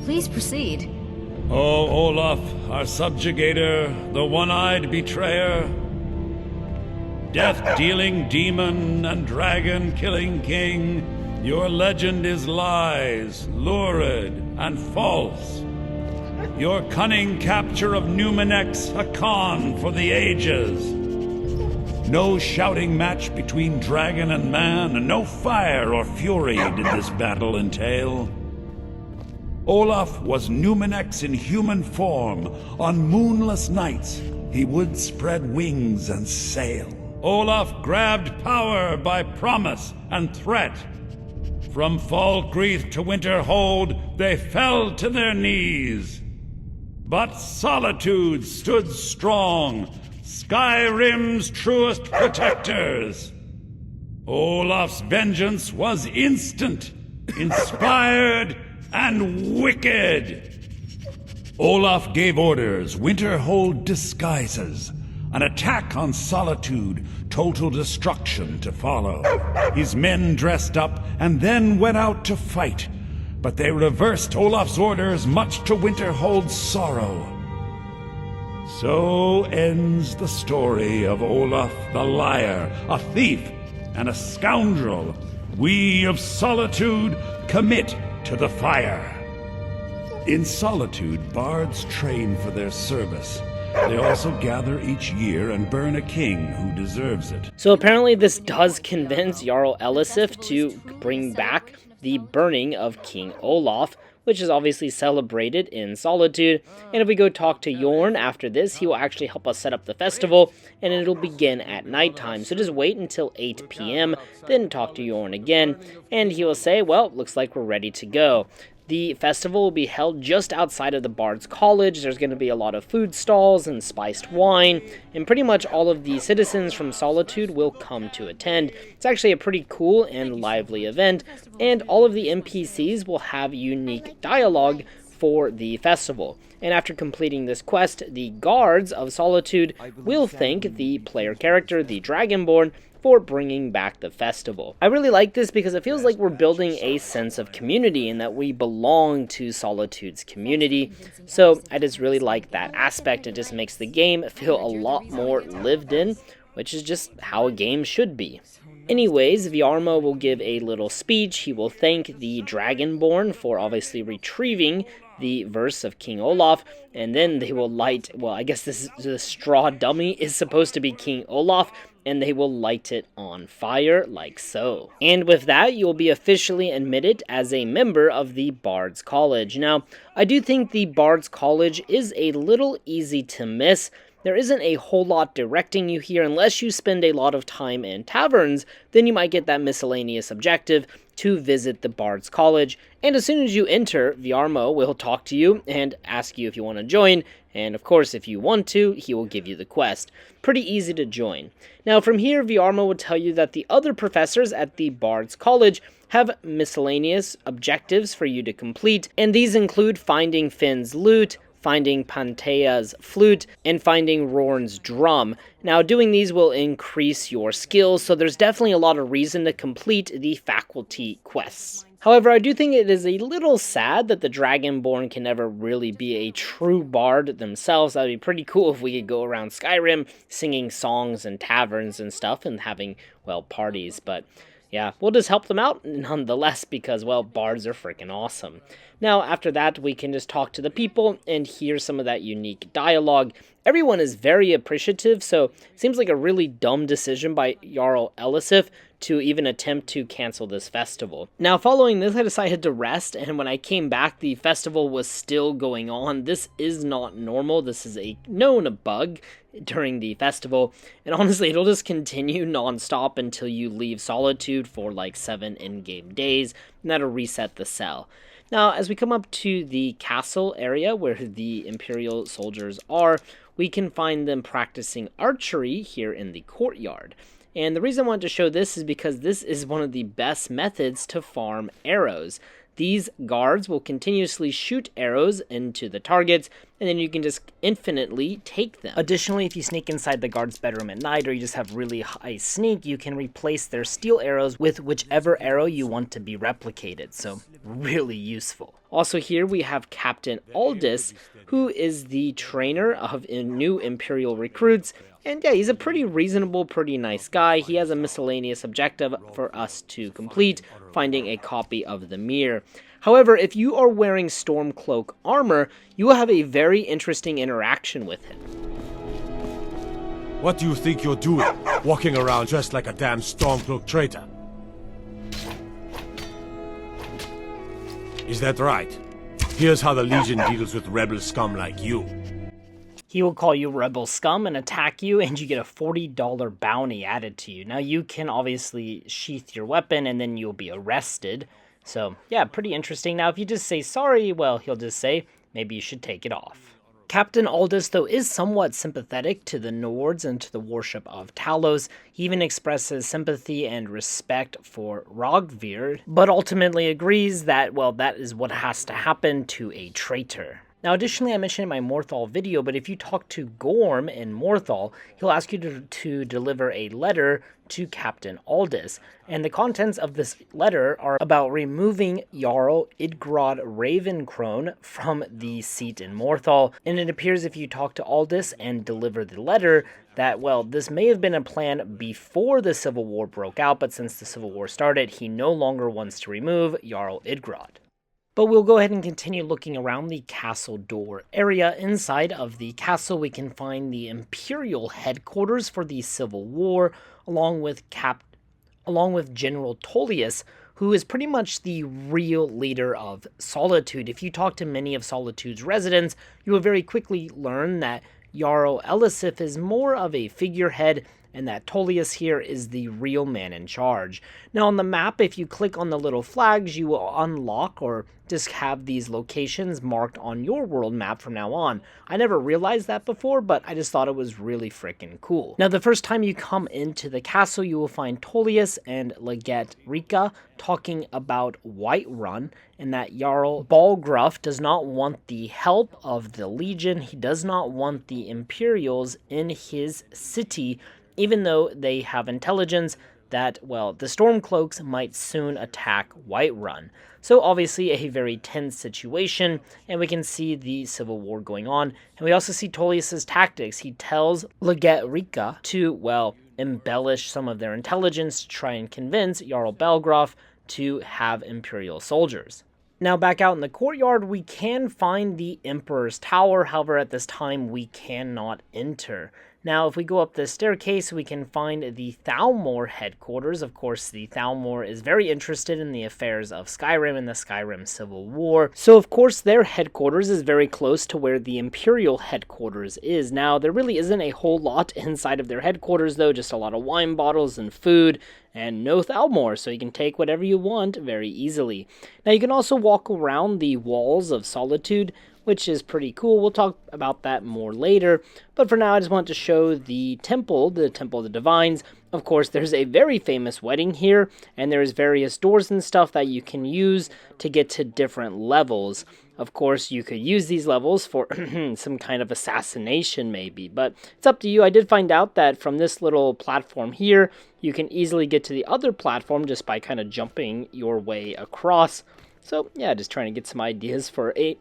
Please proceed. O Olaf, our subjugator, the one-eyed betrayer, death-dealing demon and dragon-killing king, your legend is lies, lurid, and false. Your cunning capture of Numenex, a con for the ages. No shouting match between dragon and man, and no fire or fury did this battle entail. Olaf was Numenex in human form. On moonless nights, he would spread wings and sail. Olaf grabbed power by promise and threat. From Falkreath to Winterhold, they fell to their knees. But Solitude stood strong, Skyrim's truest protectors. Olaf's vengeance was instant, inspired, and wicked. Olaf gave orders, Winterhold disguises, an attack on Solitude, total destruction to follow. His men dressed up and then went out to fight, but they reversed Olaf's orders, much to Winterhold's sorrow. So ends the story of Olaf the liar, a thief and a scoundrel. We of Solitude commit to the fire. In Solitude, bards train for their service. They also gather each year and burn a king who deserves it. So apparently this does convince Jarl Elisif to bring back the burning of King Olaf, which is obviously celebrated in Solitude. And if we go talk to Jorn after this, he will actually help us set up the festival, and it'll begin at nighttime. So just wait until 8 p.m., then talk to Jorn again, and he will say, well, looks like we're ready to go. The festival will be held just outside of the Bards College. There's going to be a lot of food stalls and spiced wine, and pretty much all of the citizens from Solitude will come to attend. It's actually a pretty cool and lively event, and all of the NPCs will have unique dialogue for the festival. And after completing this quest, the guards of Solitude will thank the player character, the Dragonborn, for bringing back the festival. I really like this because it feels like we're building a sense of community and that we belong to Solitude's community. So I just really like that aspect. It just makes the game feel a lot more lived in, which is just how a game should be. Anyways, Viarmo will give a little speech. He will thank the Dragonborn for obviously retrieving the verse of King Olaf, and then they will light, well, I guess this is the straw dummy is supposed to be King Olaf, and they will light it on fire, like so. And with that, you will be officially admitted as a member of the Bards College. Now, I do think the Bards College is a little easy to miss. There isn't a whole lot directing you here unless you spend a lot of time in taverns, then you might get that miscellaneous objective to visit the Bards College. And as soon as you enter, Viarmo will talk to you and ask you if you want to join, and of course if you want to, he will give you the quest. Pretty easy to join. Now from here, Viarmo will tell you that the other professors at the Bards College have miscellaneous objectives for you to complete, and these include finding Finn's lute, finding Pantea's flute, and finding Rorn's drum. Now, doing these will increase your skills, so there's definitely a lot of reason to complete the faculty quests. However, I do think it is a little sad that the Dragonborn can never really be a true bard themselves. That would be pretty cool if we could go around Skyrim singing songs and taverns and stuff and having, well, parties, but yeah, we'll just help them out nonetheless because, well, bards are freaking awesome. Now, after that, we can just talk to the people and hear some of that unique dialogue. Everyone is very appreciative, so it seems like a really dumb decision by Jarl Elisif to even attempt to cancel this festival. Now, following this, I decided to rest, and when I came back, the festival was still going on. This is not normal. This is a known bug during the festival, and honestly, it'll just continue non-stop until you leave Solitude for like 7 in-game days, and that'll reset the cell. Now, as we come up to the castle area where the Imperial soldiers are, we can find them practicing archery here in the courtyard. And the reason I wanted to show this is because this is one of the best methods to farm arrows. These guards will continuously shoot arrows into the targets, and then you can just infinitely take them. Additionally, if you sneak inside the guard's bedroom at night, or you just have really high sneak, you can replace their steel arrows with whichever arrow you want to be replicated, so really useful. Also here we have Captain Aldis, who is the trainer of new Imperial recruits, and yeah, he's a pretty reasonable, pretty nice guy. He has a miscellaneous objective for us to complete, finding a copy of the mirror. However, if you are wearing Stormcloak armor, you will have a very interesting interaction with him. What do you think you're doing, walking around dressed like a damn Stormcloak traitor? Is that right? Here's how the Legion deals with rebel scum like you. He will call you rebel scum and attack you, and you get a $40 bounty added to you. Now, you can obviously sheath your weapon, and then you'll be arrested. So, yeah, pretty interesting. Now, if you just say sorry, well, he'll just say, maybe you should take it off. Captain Aldis, though, is somewhat sympathetic to the Nords and to the worship of Talos. He even expresses sympathy and respect for Roggvir, but ultimately agrees that, well, that is what has to happen to a traitor. Now, additionally, I mentioned in my Morthal video, but if you talk to Gorm in Morthal, he'll ask you to deliver a letter to Captain Aldis. And the contents of this letter are about removing Jarl Idgrod Ravencrone from the seat in Morthal. And it appears if you talk to Aldis and deliver the letter that, well, this may have been a plan before the Civil War broke out, but since the Civil War started, he no longer wants to remove Jarl Idgrod. But we'll go ahead and continue looking around the castle door area. Inside of the castle, we can find the Imperial headquarters for the Civil War, along with General Tullius, who is pretty much the real leader of Solitude. If you talk to many of Solitude's residents, you will very quickly learn that Jarl Elisif is more of a figurehead, and that Tullius here is the real man in charge. Now on the map, if you click on the little flags, you will unlock or just have these locations marked on your world map from now on. I never realized that before, but I just thought it was really freaking cool. Now the first time you come into the castle, you will find Tullius and Legate Rika talking about Whiterun, and that Jarl Balgruuf does not want the help of the Legion. He does not want the Imperials in his city, even though they have intelligence that, well, the Stormcloaks might soon attack Whiterun. So obviously a very tense situation, and we can see the civil war going on. And we also see Tullius's tactics. He tells Legate Rika to, well, embellish some of their intelligence to try and convince Jarl Balgruuf to have Imperial soldiers. Now back out in the courtyard, we can find the Emperor's Tower. However, at this time, we cannot enter. Now, if we go up the staircase, we can find the Thalmor headquarters. Of course, the Thalmor is very interested in the affairs of Skyrim and the Skyrim Civil War. So, of course, their headquarters is very close to where the Imperial headquarters is. Now, there really isn't a whole lot inside of their headquarters, though, just a lot of wine bottles and food, and no Thalmor, so you can take whatever you want very easily. Now, you can also walk around the walls of Solitude, which is pretty cool. We'll talk about that more later. But for now, I just want to show the Temple of the Divines. Of course, there's a very famous wedding here, and there's various doors and stuff that you can use to get to different levels. Of course, you could use these levels for some kind of assassination maybe, but it's up to you. I did find out that from this little platform here, you can easily get to the other platform just by kind of jumping your way across. So, yeah, just trying to get some ideas for a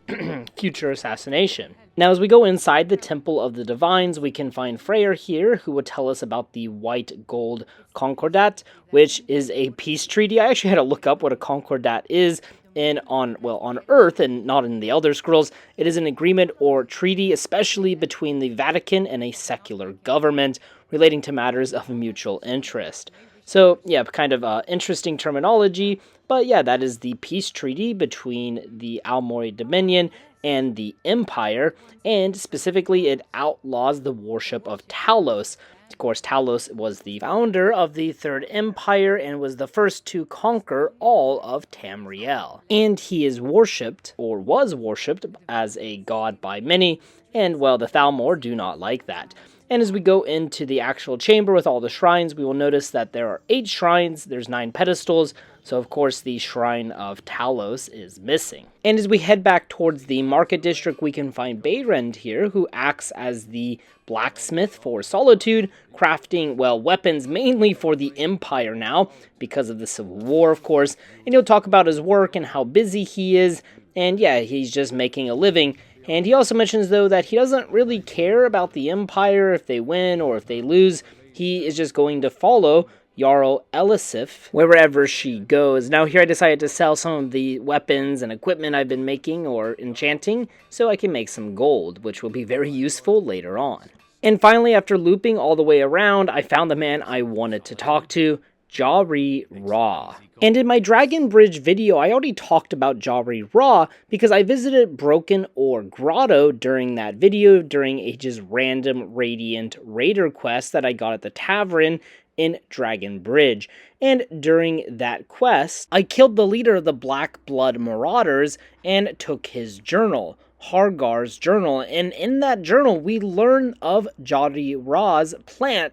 future assassination. Now, as we go inside the Temple of the Divines, we can find Freyr here, who will tell us about the White Gold Concordat, which is a peace treaty. I actually had to look up what a Concordat is. On Earth, and not in the Elder Scrolls, it is an agreement or treaty, especially between the Vatican and a secular government, relating to matters of mutual interest. So, yeah, kind of interesting terminology, but yeah, that is the peace treaty between the Almori Dominion and the Empire, and specifically it outlaws the worship of Talos. Of course, Talos was the founder of the Third Empire and was the first to conquer all of Tamriel. And he is worshipped, or was worshipped, as a god by many, and, well, the Thalmor do not like that. And as we go into the actual chamber with all the shrines, we will notice that there are 8 shrines, there's 9 pedestals, so of course the Shrine of Talos is missing. And as we head back towards the Market District, we can find Beyrend here, who acts as the blacksmith for Solitude, crafting, well, weapons mainly for the Empire now, because of the Civil War, of course. And he'll talk about his work and how busy he is, and yeah, he's just making a living. And he also mentions, though, that he doesn't really care about the Empire, if they win or if they lose. He is just going to follow Jarl Elisif wherever she goes. Now, here I decided to sell some of the weapons and equipment I've been making or enchanting, so I can make some gold, which will be very useful later on. And finally, after looping all the way around, I found the man I wanted to talk to, Jari Ra. And in my Dragon Bridge video, I already talked about Jari Ra because I visited Broken Ore Grotto during that video, during a just random Radiant Raider quest that I got at the tavern in Dragon Bridge. And during that quest, I killed the leader of the Black Blood Marauders and took his journal, Hargar's journal. And in that journal, we learn of Jari Ra's plan.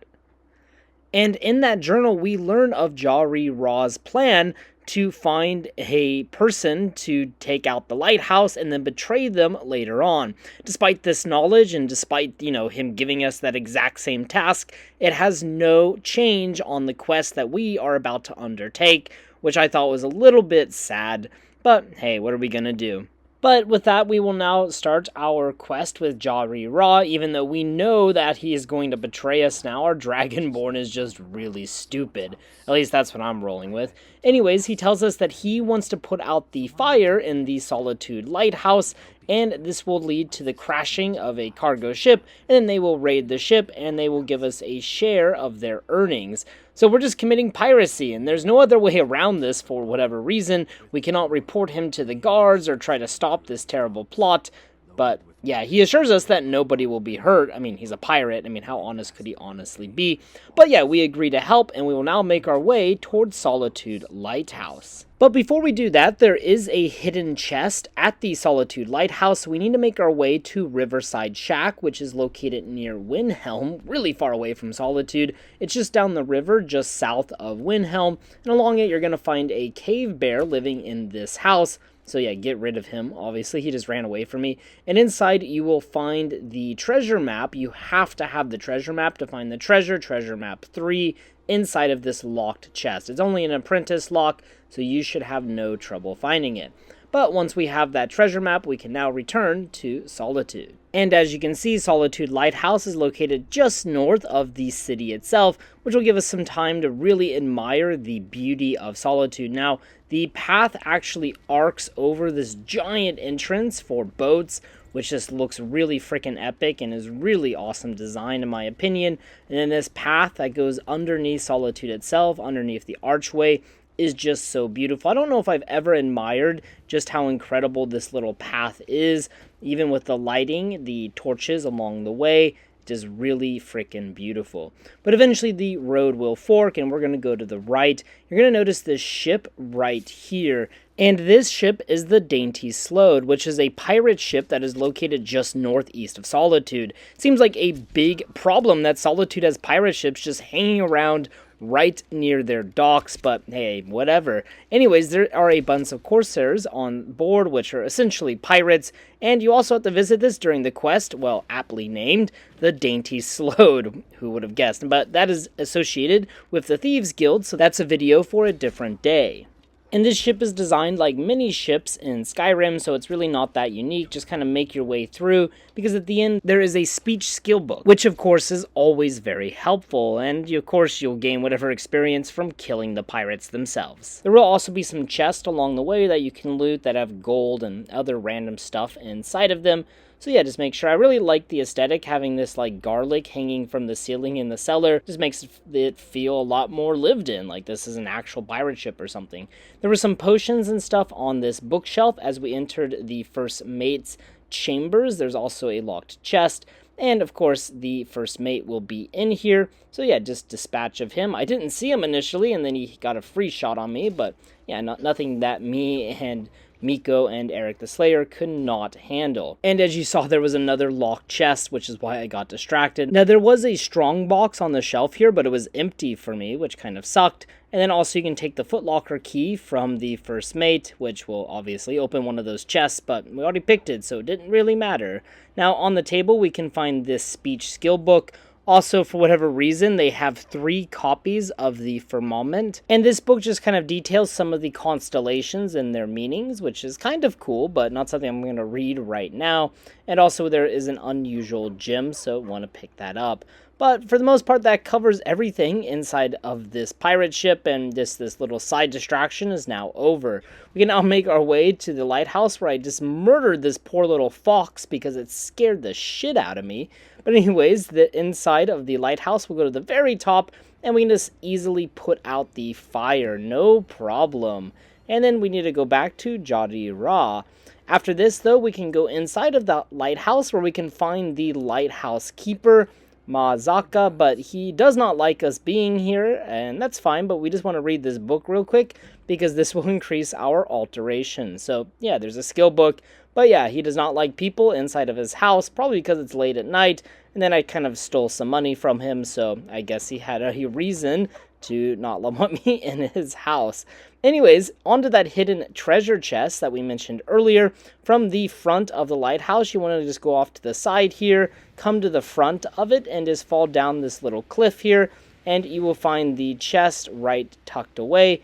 And in that journal, we learn of Jari Ra's plan to find a person to take out the lighthouse and then betray them later on. Despite this knowledge and despite, him giving us that exact same task, it has no change on the quest that we are about to undertake, which I thought was a little bit sad. But hey, what are we gonna do? But with that, we will now start our quest with Jari-Ra, even though we know that he is going to betray us now. Our Dragonborn is just really stupid. At least that's what I'm rolling with. Anyways, he tells us that he wants to put out the fire in the Solitude Lighthouse, and this will lead to the crashing of a cargo ship, and then they will raid the ship, and they will give us a share of their earnings. So we're just committing piracy, and there's no other way around this for whatever reason. We cannot report him to the guards or try to stop this terrible plot, but yeah, he assures us that nobody will be hurt. I mean, he's a pirate. I mean, how honest could he honestly be? But yeah, we agree to help, and we will now make our way towards Solitude Lighthouse. But before we do that, there is a hidden chest at the Solitude Lighthouse. We need to make our way to Riverside Shack, which is located near Windhelm, really far away from Solitude. It's just down the river, just south of Windhelm, and along it you're going to find a cave bear living in this house. So yeah, get rid of him. Obviously, he just ran away from me. And inside, you will find the treasure map. You have to have the treasure map to find the treasure map 3, inside of this locked chest. It's only an apprentice lock, so you should have no trouble finding it. But once we have that treasure map, we can now return to Solitude. And as you can see, Solitude Lighthouse is located just north of the city itself, which will give us some time to really admire the beauty of Solitude. Now, the path actually arcs over this giant entrance for boats, which just looks really freaking epic and is really awesome design in my opinion. And then this path that goes underneath Solitude itself, underneath the archway, is just so beautiful. I don't know if I've ever admired just how incredible this little path is, even with the lighting, the torches along the way. Just really freaking beautiful. But eventually the road will fork and we're going to go to the right. You're going to notice this ship right here. And this ship is the Dainty Sload, which is a pirate ship that is located just northeast of Solitude. It seems like a big problem that Solitude has pirate ships just hanging around right near their docks, but hey, whatever. Anyways, there are a bunch of corsairs on board, which are essentially pirates, and you also have to visit this during the quest, well, aptly named, the Dainty Sload. Who would have guessed? But that is associated with the Thieves Guild, so that's a video for a different day. And this ship is designed like many ships in Skyrim, so it's really not that unique. Just kind of make your way through, because at the end there is a speech skill book, which of course is always very helpful, and of course you'll gain whatever experience from killing the pirates themselves. There will also be some chests along the way that you can loot that have gold and other random stuff inside of them. So yeah, just make sure. I really like the aesthetic, having this like garlic hanging from the ceiling in the cellar. Just makes it feel a lot more lived in, like this is an actual pirate ship or something. There were some potions and stuff on this bookshelf as we entered the first mate's chambers. There's also a locked chest. And of course, the first mate will be in here. So yeah, just dispatch of him. I didn't see him initially, and then he got a free shot on me. But yeah, nothing that me and Miko and Eric the Slayer could not handle. And as you saw, there was another locked chest, which is why I got distracted. Now, there was a strong box on the shelf here, but it was empty for me, which kind of sucked. And then also you can take the footlocker key from the first mate, which will obviously open one of those chests, but we already picked it, so it didn't really matter. Now, on the table, we can find this speech skill book. Also, for whatever reason, they have 3 copies of the Firmament. And this book just kind of details some of the constellations and their meanings, which is kind of cool, but not something I'm going to read right now. And also, there is an unusual gem, so I want to pick that up. But for the most part, that covers everything inside of this pirate ship, and this little side distraction is now over. We can now make our way to the lighthouse, where I just murdered this poor little fox because it scared the shit out of me. But anyways, the inside of the lighthouse, we'll go to the very top, and we can just easily put out the fire, no problem. And then we need to go back to Jari-Ra. After this, though, we can go inside of the lighthouse, where we can find the lighthouse keeper, Mazaka, but he does not like us being here, and that's fine, but we just want to read this book real quick, because this will increase our alteration. So, yeah, there's a skill book, but yeah, he does not like people inside of his house, probably because it's late at night, and then I kind of stole some money from him, so I guess he had a reason to not want me in his house. Anyways, onto that hidden treasure chest that we mentioned earlier. From the front of the lighthouse, you want to just go off to the side here, come to the front of it, and just fall down this little cliff here, and you will find the chest right tucked away.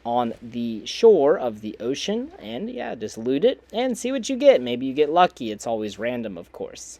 on the shore of the ocean, and yeah, just loot it and see what you get. Maybe you get lucky. It's always random, of course.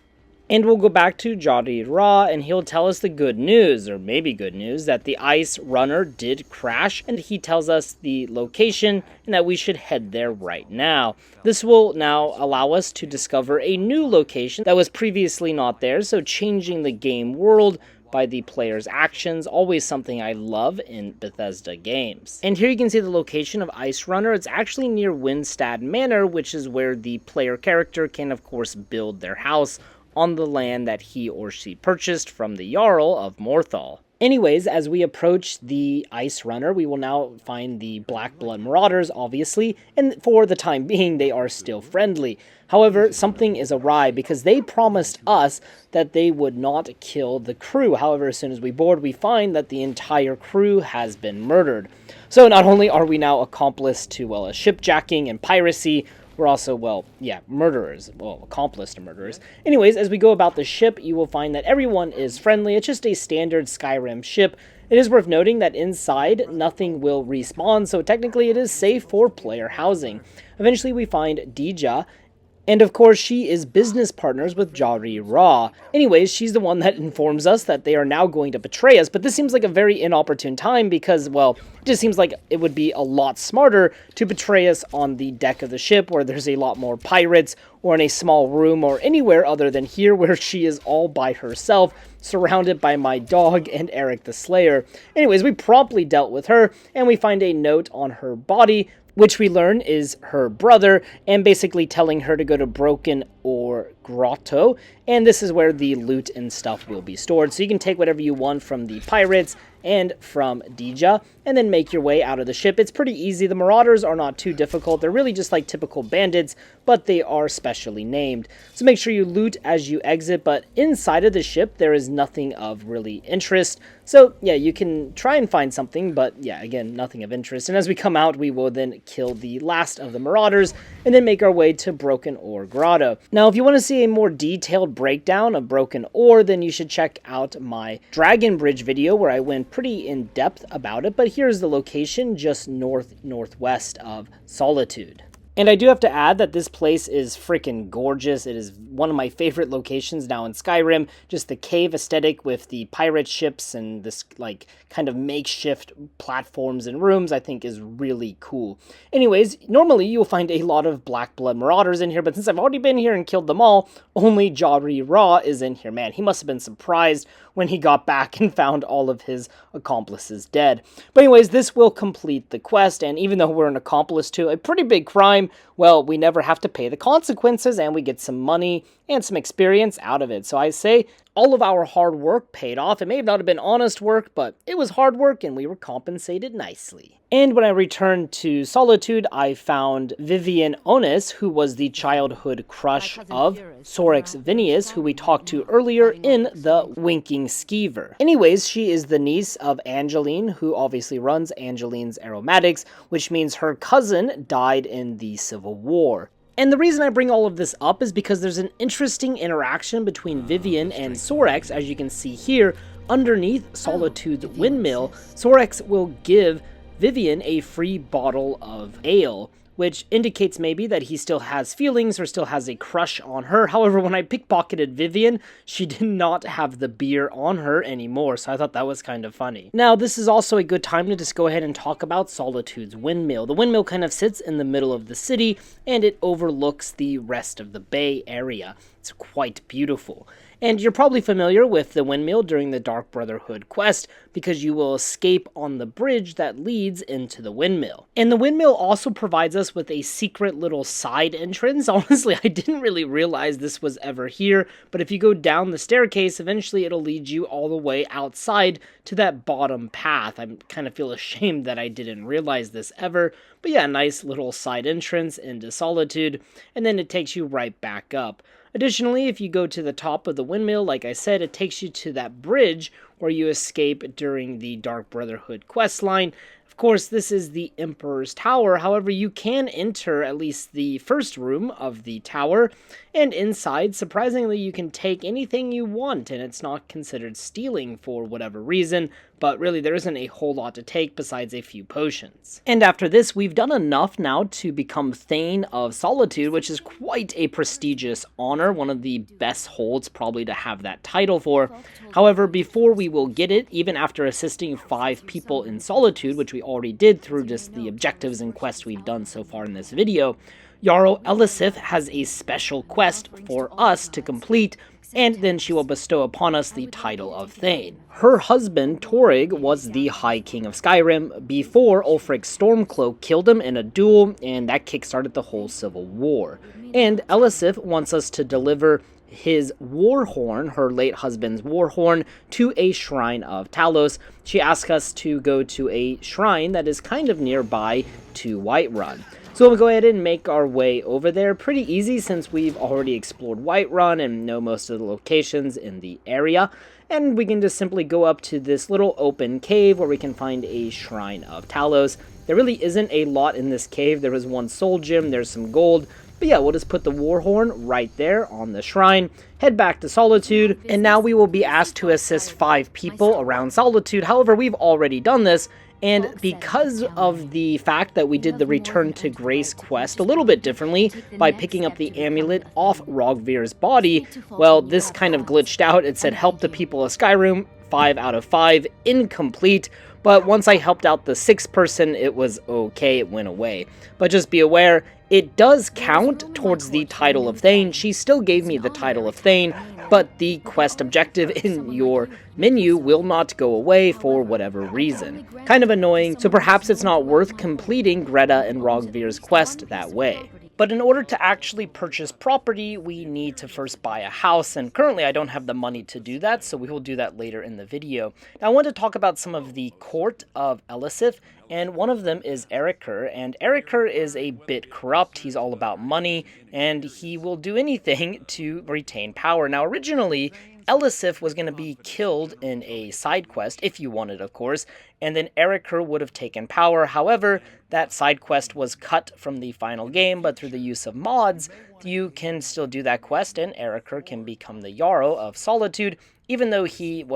And we'll go back to Jari Ra, and he'll tell us the good news, or maybe good news, that the ice runner did crash, and he tells us the location and that we should head there right now. This will now allow us to discover a new location that was previously not there, so changing the game world by the player's actions, always something I love in Bethesda games. And here you can see the location of Ice Runner. It's actually near Windstad Manor, which is where the player character can, of course, build their house on the land that he or she purchased from the Jarl of Morthal. Anyways, as we approach the Ice Runner, we will now find the Black Blood Marauders, obviously, and for the time being, they are still friendly. However, something is awry because they promised us that they would not kill the crew. However, as soon as we board, we find that the entire crew has been murdered. So not only are we now accomplice to, well, a shipjacking and piracy, we're also, well, yeah, murderers. Well, accomplice to murderers. Anyways, as we go about the ship, you will find that everyone is friendly. It's just a standard Skyrim ship. It is worth noting that inside, nothing will respawn, so technically it is safe for player housing. Eventually, we find Dija, and of course, she is business partners with Jari Ra. Anyways, she's the one that informs us that they are now going to betray us, but this seems like a very inopportune time because, well, it just seems like it would be a lot smarter to betray us on the deck of the ship where there's a lot more pirates, or in a small room, or anywhere other than here where she is all by herself, surrounded by my dog and Eric the Slayer. Anyways, we promptly dealt with her, and we find a note on her body, which we learn is her brother, and basically telling her to go to Broken or Grotto, and this is where the loot and stuff will be stored. So you can take whatever you want from the pirates and from Dija, and then make your way out of the ship. It's pretty easy. The Marauders are not too difficult. They're really just like typical bandits, but they are specially named. So make sure you loot as you exit, but inside of the ship, there is nothing of really interest. So yeah, you can try and find something, but yeah, again, nothing of interest. And as we come out, we will then kill the last of the Marauders, and then make our way to Broken Ore Grotto. Now, if you want to see a more detailed breakdown of Broken Ore, then you should check out my Dragon Bridge video, where I went pretty in depth about it, but here's the location just northwest of Solitude. And I do have to add that this place is freaking gorgeous. It is one of my favorite locations now in Skyrim. Just the cave aesthetic with the pirate ships and this like kind of makeshift platforms and rooms I think is really cool. Anyways, normally you'll find a lot of Black Blood Marauders in here, but since I've already been here and killed them all, only Jari Ra is in here. Man, he must have been surprised when he got back and found all of his accomplices dead. But anyways, this will complete the quest, and even though we're an accomplice to a pretty big crime, well, we never have to pay the consequences, and we get some money and some experience out of it. So I say all of our hard work paid off. It may not have been honest work, but it was hard work, and we were compensated nicely. And when I returned to Solitude, I found Vivienne Onis, who was the childhood crush of Sorex Vinius, who we talked to earlier in the Winking Skeever. Anyways, she is the niece of Angeline, who obviously runs Angeline's Aromatics, which means her cousin died in the Civil War. And the reason I bring all of this up is because there's an interesting interaction between Vivienne and Sorex, as you can see here. Underneath Solitude's Windmill, Sorex will give Vivienne a free bottle of ale, which indicates maybe that he still has feelings or still has a crush on her. However, when I pickpocketed Vivienne, she did not have the beer on her anymore, so I thought that was kind of funny. Now, this is also a good time to just go ahead and talk about Solitude's Windmill. The windmill kind of sits in the middle of the city, and it overlooks the rest of the bay area. It's quite beautiful. And you're probably familiar with the windmill during the Dark Brotherhood quest, because you will escape on the bridge that leads into the windmill. And the windmill also provides us with a secret little side entrance. Honestly, I didn't really realize this was ever here, but if you go down the staircase, eventually it'll lead you all the way outside to that bottom path. I kind of feel ashamed that I didn't realize this ever, but yeah, nice little side entrance into Solitude, and then it takes you right back up. Additionally, if you go to the top of the windmill, like I said, it takes you to that bridge where you escape during the Dark Brotherhood questline. Of course, this is the Emperor's Tower. However, you can enter at least the first room of the tower, And inside, surprisingly, you can take anything you want, and it's not considered stealing for whatever reason, but really there isn't a whole lot to take besides a few potions. And after this, we've done enough now to become Thane of Solitude, which is quite a prestigious honor, one of the best holds probably to have that title for. However, before we will get it, even after assisting 5 people in Solitude, which we already did through just the objectives and quests we've done so far in this video, Jarl Elisif has a special quest for us to complete, and then she will bestow upon us the title of Thane. Her husband, Torrig, was the High King of Skyrim before Ulfric's Stormcloak killed him in a duel, and that kickstarted the whole civil war. And Elisif wants us to deliver his war horn, her late husband's war horn, to a shrine of Talos. She asks us to go to a shrine that is kind of nearby to Whiterun. So we'll go ahead and make our way over there. Pretty easy since we've already explored Whiterun and know most of the locations in the area. And we can just simply go up to this little open cave where we can find a shrine of Talos. There really isn't a lot in this cave. There was one soul gem, there's some gold. But yeah, we'll just put the war horn right there on the shrine, head back to Solitude, and now we will be asked to assist 5 people around Solitude. However, we've already done this, and because of the fact that we did the Return to Grace quest a little bit differently by picking up the amulet off Roggvir's body, well, this kind of glitched out. It said help the people of Skyrim, 5 out of 5, incomplete. But once I helped out the 6th person, it was okay, it went away. But just be aware, it does count towards the title of Thane. She still gave me the title of Thane, but the quest objective in your menu will not go away for whatever reason. Kind of annoying, so perhaps it's not worth completing Greta and Roggvir's quest that way. But in order to actually purchase property, we need to first buy a house, and currently I don't have the money to do that, so we will do that later in the video. Now I want to talk about some of the court of Elisif, and one of them is Erikr, and Erikr is a bit corrupt. He's all about money, and he will do anything to retain power. Now originally, Elisif was going to be killed in a side quest, if you wanted, of course, and then Erikr would have taken power. However, that side quest was cut from the final game, but through the use of mods, you can still do that quest, and Erikr can become the Jarl of Solitude, even though he's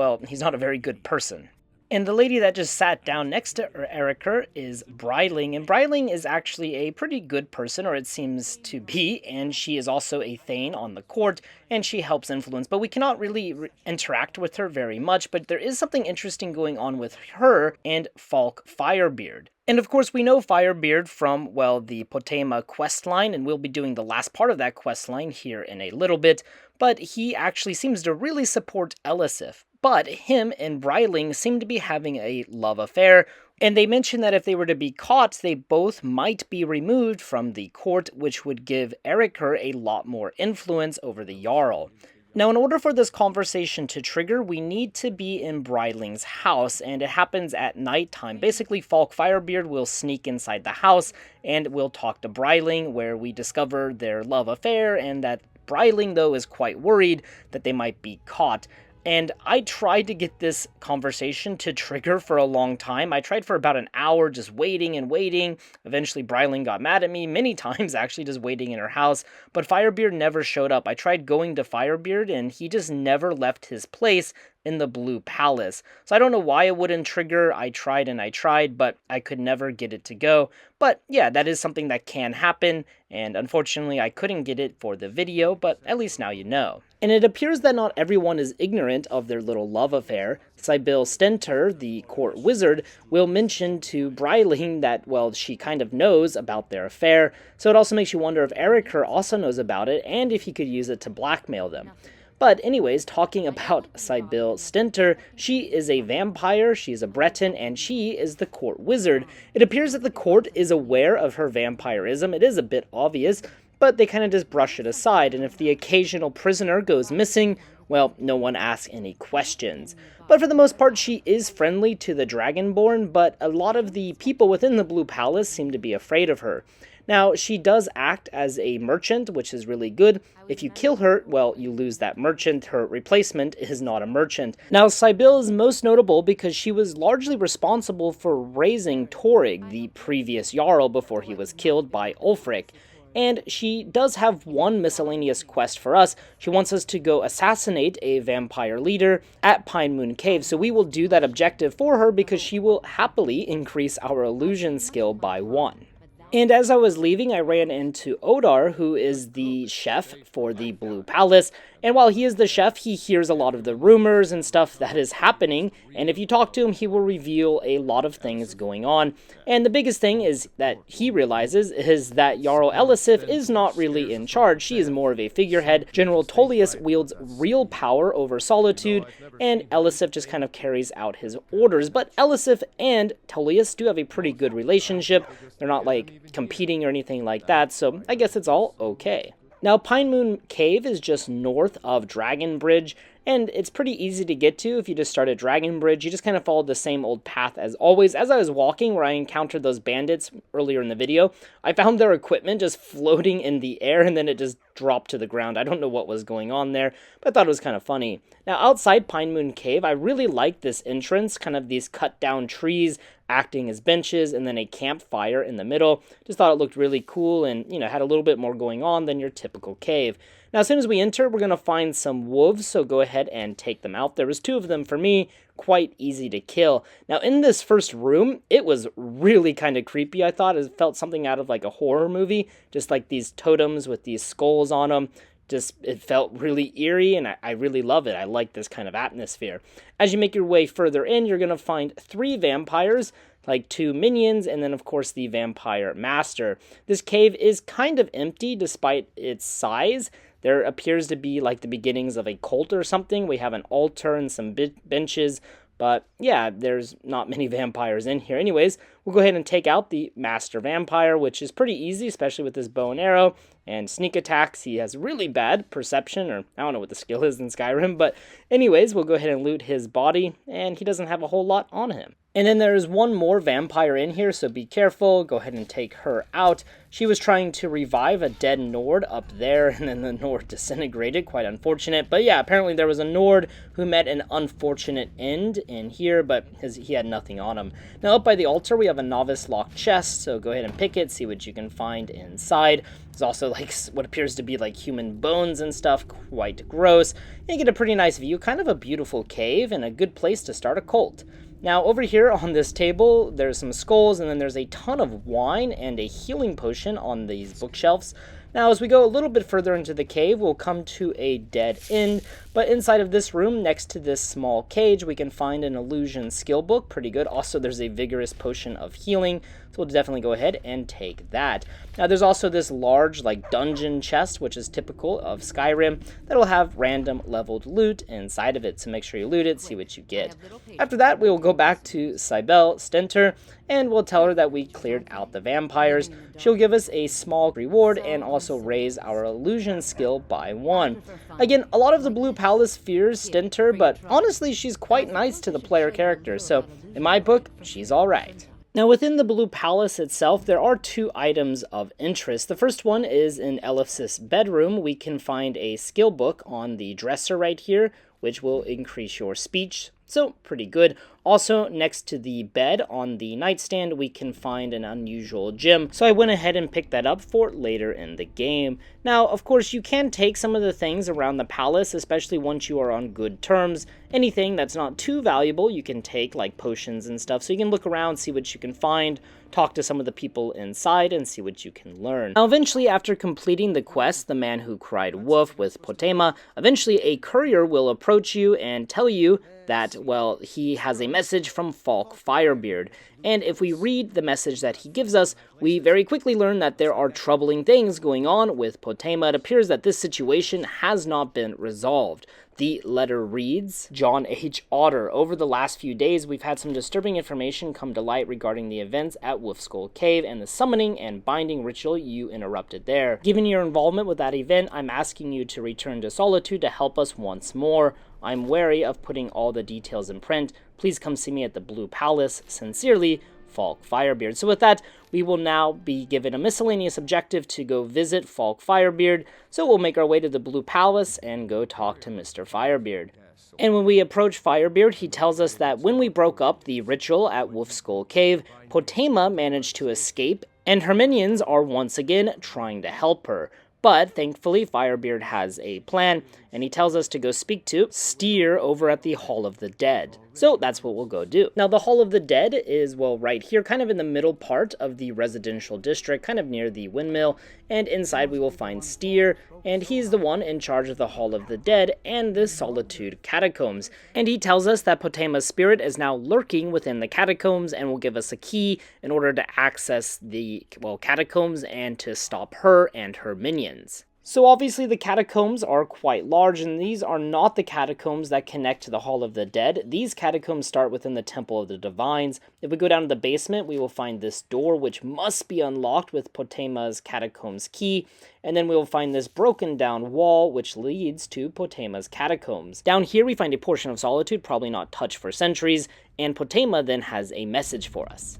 not a very good person. And the lady that just sat down next to Erikr is Bryling, and Bryling is actually a pretty good person, or it seems to be, and she is also a Thane on the court, and she helps influence, but we cannot really interact with her very much, but there is something interesting going on with her and Falk Firebeard. And of course we know Firebeard from, well, the Potema questline, and we'll be doing the last part of that questline here in a little bit, but he actually seems to really support Elisif. But him and Bryling seem to be having a love affair, and they mention that if they were to be caught, they both might be removed from the court, which would give Erikr a lot more influence over the Jarl. Now, in order for this conversation to trigger, we need to be in Bryling's house, and it happens at nighttime. Basically, Falk Firebeard will sneak inside the house, and we'll talk to Bryling, where we discover their love affair, and that Bryling, though, is quite worried that they might be caught. And I tried to get this conversation to trigger for a long time. I tried for about an hour just waiting and waiting. Eventually Bryling got mad at me many times, actually, just waiting in her house. But Firebeard never showed up. I tried going to Firebeard and he just never left his place in the Blue Palace. So I don't know why it wouldn't trigger. I tried, but I could never get it to go. But yeah, that is something that can happen, and unfortunately I couldn't get it for the video, but at least now you know. And it appears that not everyone is ignorant of their little love affair. Sybil Stentor, the court wizard, will mention to Bryling that, well, she kind of knows about their affair, so it also makes you wonder if Erikr also knows about it, and if he could use it to blackmail them. But anyways, talking about Sybil Stentor, she is a vampire, she is a Breton, and she is the court wizard. It appears that the court is aware of her vampirism. It is a bit obvious, but they kind of just brush it aside, and if the occasional prisoner goes missing, well, no one asks any questions. But for the most part, she is friendly to the Dragonborn, but a lot of the people within the Blue Palace seem to be afraid of her. Now, she does act as a merchant, which is really good. If you kill her, well, you lose that merchant. Her replacement is not a merchant. Now, Sybil is most notable because she was largely responsible for raising Torrig, the previous Jarl, before he was killed by Ulfric. and she does have one miscellaneous quest for us. She wants us to go assassinate a vampire leader at Pinemoon Cave, so we will do that objective for her because she will happily increase our illusion skill by 1. And as I was leaving, I ran into Odar, who is the chef for the Blue Palace, and while he is the chef, he hears a lot of the rumors and stuff that is happening, and if you talk to him, he will reveal a lot of things going on. And the biggest thing is that he realizes is that Jarl Elisif is not really in charge. She is more of a figurehead. General Tullius wields real power over Solitude, and Elisif just kind of carries out his orders. But Elisif and Tullius do have a pretty good relationship. They're not like competing or anything like that, so I guess it's all okay. Now, Pinemoon Cave is just north of Dragon Bridge, and it's pretty easy to get to if you just start at Dragon Bridge. You just kind of follow the same old path as always. As I was walking where I encountered those bandits earlier in the video, I found their equipment just floating in the air, and then it just dropped to the ground. I don't know what was going on there, but I thought it was kind of funny. Now, outside Pinemoon Cave, I really like this entrance, kind of these cut down trees acting as benches, and then a campfire in the middle. Just thought it looked really cool and, had a little bit more going on than your typical cave. Now, as soon as we enter, we're going to find some wolves, so go ahead and take them out. There was 2 of them for me, quite easy to kill. Now, in this first room, it was really kind of creepy, I thought. It felt something out of like a horror movie, just like these totems with these skulls on them. It felt really eerie, and I really love it. I like this kind of atmosphere. As you make your way further in, you're going to find 3 vampires, like 2 minions, and then of course the vampire master. This cave is kind of empty despite its size. There appears to be like the beginnings of a cult or something. We have an altar and some benches, but yeah, there's not many vampires in here. Anyways, we'll go ahead and take out the master vampire, which is pretty easy, especially with his bow and arrow and sneak attacks. He has really bad perception, or I don't know what the skill is in Skyrim, but anyways, we'll go ahead and loot his body, and he doesn't have a whole lot on him. And then there's one more vampire in here, so be careful. Go ahead and take her out. She was trying to revive a dead Nord up there, and then the Nord disintegrated. Quite unfortunate. But yeah, apparently there was a Nord who met an unfortunate end in here, but he had nothing on him. Now up by the altar, we have a novice locked chest, so go ahead and pick it, see what you can find inside. There's also like what appears to be like human bones and stuff, quite gross. And you get a pretty nice view, kind of a beautiful cave, and a good place to start a cult. Now, over here on this table, there's some skulls, and then there's a ton of wine and a healing potion on these bookshelves. Now, as we go a little bit further into the cave, we'll come to a dead end, but inside of this room, next to this small cage, we can find an illusion skill book. Pretty good. Also, there's a vigorous potion of healing, so we'll definitely go ahead and take that. Now, there's also this large, like, dungeon chest, which is typical of Skyrim, that'll have random leveled loot inside of it, so make sure you loot it, see what you get. After that, we will go back to Cybele Stentor, and we'll tell her that we cleared out the vampires. She'll give us a small reward and also raise our illusion skill by 1. Again, a lot of the Blue Palace fears Stentor, but honestly, she's quite nice to the player characters, so in my book, she's alright. Now, within the Blue Palace itself, there are 2 items of interest. The first one is in Elisif's bedroom. We can find a skill book on the dresser right here, which will increase your speech. So, pretty good. Also, next to the bed on the nightstand, we can find an unusual gem. So I went ahead and picked that up for later in the game. Now, of course, you can take some of the things around the palace, especially once you are on good terms. Anything that's not too valuable, you can take, like potions and stuff. So you can look around, see what you can find, talk to some of the people inside, and see what you can learn. Now, eventually, after completing the quest, The Man Who Cried Wolf with Potema, eventually a courier will approach you and tell you that, well, he has a message from Falk Firebeard. And if we read the message that he gives us, we very quickly learn that there are troubling things going on with Potema. It appears that this situation has not been resolved. The letter reads, John H. Otter, over the last few days, we've had some disturbing information come to light regarding the events at Wolfskull Cave and the summoning and binding ritual you interrupted there. Given your involvement with that event, I'm asking you to return to Solitude to help us once more. I'm wary of putting all the details in print. Please come see me at the Blue Palace. Sincerely, Falk Firebeard. So with that, we will now be given a miscellaneous objective to go visit Falk Firebeard. So we'll make our way to the Blue Palace and go talk to Mr. Firebeard. And when we approach Firebeard, he tells us that when we broke up the ritual at Wolfskull Cave, Potema managed to escape and her minions are once again trying to help her. But thankfully, Firebeard has a plan, and he tells us to go speak to Styr over at the Hall of the Dead. So that's what we'll go do. Now, the Hall of the Dead is, well, right here, kind of in the middle part of the residential district, kind of near the Windmill, and inside we will find Styr, and he's the one in charge of the Hall of the Dead and the Solitude Catacombs. And he tells us that Potema's spirit is now lurking within the catacombs and will give us a key in order to access the, well, catacombs and to stop her and her minions. So obviously the catacombs are quite large, and these are not the catacombs that connect to the Hall of the Dead. These catacombs start within the Temple of the Divines. If we go down to the basement, we will find this door, which must be unlocked with Potema's catacombs key, and then we will find this broken down wall, which leads to Potema's catacombs. Down here we find a portion of Solitude, probably not touched for centuries, and Potema then has a message for us.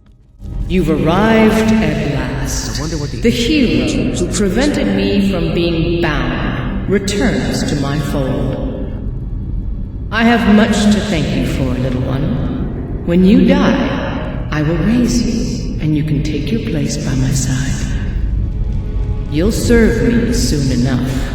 You've arrived at last. The hero who prevented me from being bound returns to my fold. I have much to thank you for, little one. When you die, I will raise you, and you can take your place by my side. You'll serve me soon enough.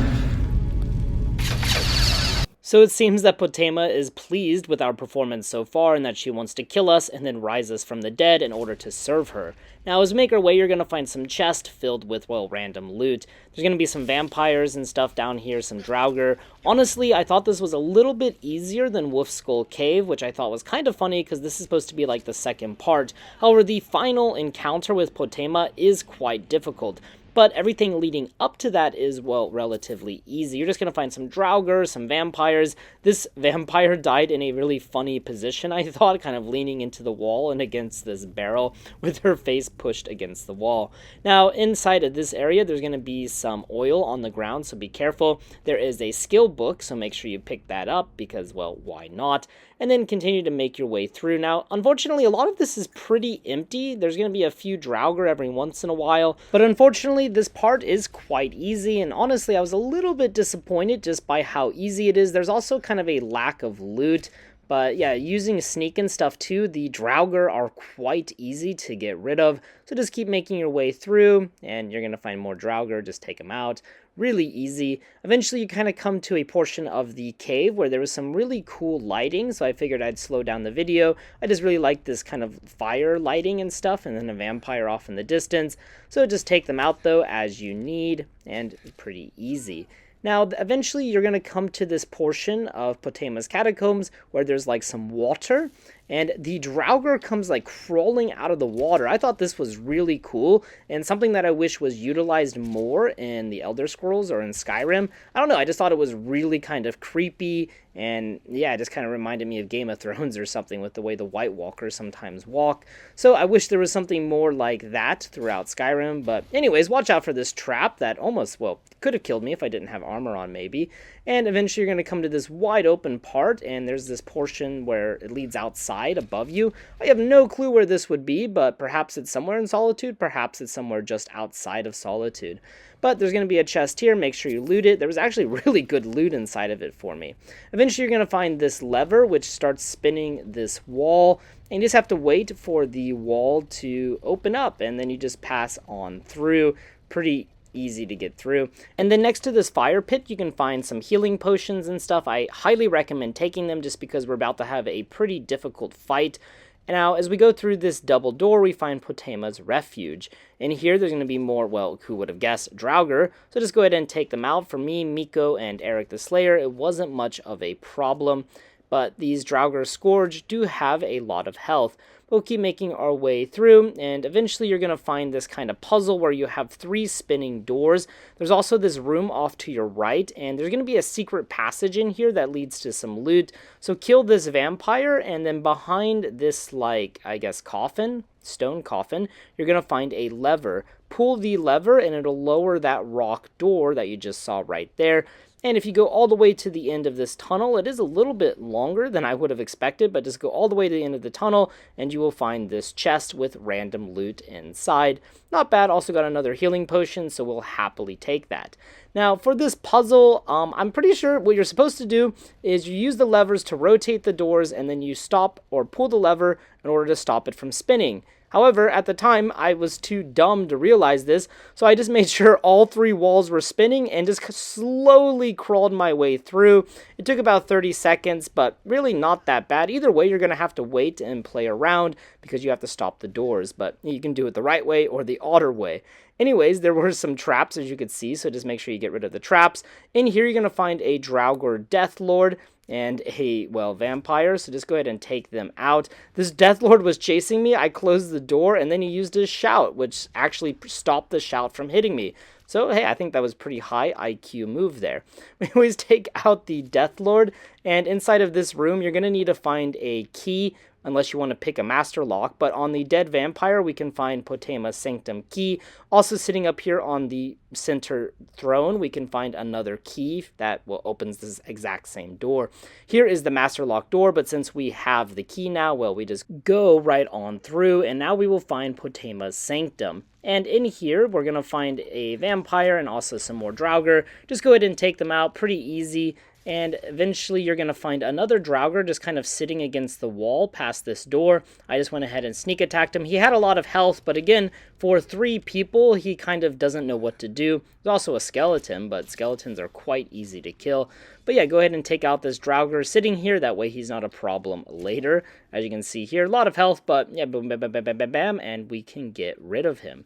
So it seems that Potema is pleased with our performance so far, and that she wants to kill us and then rise us from the dead in order to serve her. Now, as we make our way, you're going to find some chests filled with, well, random loot. There's going to be some vampires and stuff down here, some Draugr. Honestly, I thought this was a little bit easier than Wolfskull Cave, which I thought was kind of funny because this is supposed to be like the second part. However, the final encounter with Potema is quite difficult. But everything leading up to that is, well, relatively easy. You're just going to find some Draugr, some vampires. This vampire died in a really funny position, I thought, kind of leaning into the wall and against this barrel with her face pushed against the wall. Now, inside of this area, there's going to be some oil on the ground, so be careful. There is a skill book, so make sure you pick that up because, well, why not? And then continue to make your way through. Now, unfortunately, a lot of this is pretty empty. There's going to be a few Draugr every once in a while, but unfortunately, this part is quite easy, and honestly, I was a little bit disappointed just by how easy it is. There's also kind of a lack of loot, but yeah, using sneak and stuff too, the Draugr are quite easy to get rid of, so just keep making your way through, and you're going to find more Draugr, just take them out. Really easy. Eventually you kind of come to a portion of the cave where there was some really cool lighting, so I figured I'd slow down the video. I just really like this kind of fire lighting and stuff, and then a vampire off in the distance. So just take them out though as you need, and pretty easy. Now, eventually you're going to come to this portion of Potema's catacombs where there's like some water, and the Draugr comes like crawling out of the water. I thought this was really cool, and something that I wish was utilized more in the Elder Scrolls or in Skyrim. I don't know, I just thought it was really kind of creepy, and yeah, it just kind of reminded me of Game of Thrones or something with the way the White Walkers sometimes walk. So I wish there was something more like that throughout Skyrim, but anyways, watch out for this trap that almost, well, could have killed me if I didn't have armor on maybe. And eventually you're going to come to this wide open part, and there's this portion where it leads outside above you. I have no clue where this would be, but perhaps it's somewhere in Solitude, perhaps it's somewhere just outside of Solitude. But there's going to be a chest here, make sure you loot it. There was actually really good loot inside of it for me. Eventually you're going to find this lever, which starts spinning this wall, and you just have to wait for the wall to open up, and then you just pass on through. Pretty easy to get through. And then next to this fire pit, you can find some healing potions and stuff. I highly recommend taking them just because we're about to have a pretty difficult fight. Now, as we go through this double door, we find Potema's refuge. And here there's going to be more, well, who would have guessed, Draugr. So just go ahead and take them out. For me, Miko, and Eric the Slayer, it wasn't much of a problem. But these Draugr Scourge do have a lot of health. We'll keep making our way through, and eventually you're going to find this kind of puzzle where you have 3 spinning doors. There's also this room off to your right, and there's going to be a secret passage in here that leads to some loot. So kill this vampire, and then behind this, like, I guess, coffin, stone coffin, you're going to find a lever. Pull the lever, and it'll lower that rock door that you just saw right there. And if you go all the way to the end of this tunnel, it is a little bit longer than I would have expected, but just go all the way to the end of the tunnel, and you will find this chest with random loot inside. Not bad, also got another healing potion, so we'll happily take that. Now, for this puzzle, I'm pretty sure what you're supposed to do is you use the levers to rotate the doors, and then you stop or pull the lever in order to stop it from spinning. However, at the time, I was too dumb to realize this, so I just made sure all 3 walls were spinning and just slowly crawled my way through. It took about 30 seconds, but really not that bad. Either way, you're going to have to wait and play around because you have to stop the doors, but you can do it the right way or the odder way. Anyways, there were some traps, as you could see, so just make sure you get rid of the traps. In here, you're going to find a Draugr Death Lord and a, well, vampire, so just go ahead and take them out. This Death Lord was chasing me. I closed the door, and then he used his shout, which actually stopped the shout from hitting me. So, hey, I think that was pretty high IQ move there. We always take out the Death Lord, and inside of this room, you're going to need to find a key, unless you want to pick a master lock, but on the dead vampire, we can find Potema's Sanctum key. Also sitting up here on the center throne, we can find another key that opens this exact same door. Here is the master lock door, but since we have the key now, well, we just go right on through, and now we will find Potema's Sanctum. And in here, we're going to find a vampire and also some more Draugr. Just go ahead and take them out, pretty easy. And eventually you're going to find another Draugr just kind of sitting against the wall past this door. I just went ahead and sneak attacked him. He had a lot of health, but again, for 3 people, he kind of doesn't know what to do. There's also a skeleton, but skeletons are quite easy to kill. But yeah, go ahead and take out this Draugr sitting here. That way he's not a problem later. As you can see here, a lot of health, but yeah, boom, bam, bam, bam, bam, bam, bam, and we can get rid of him.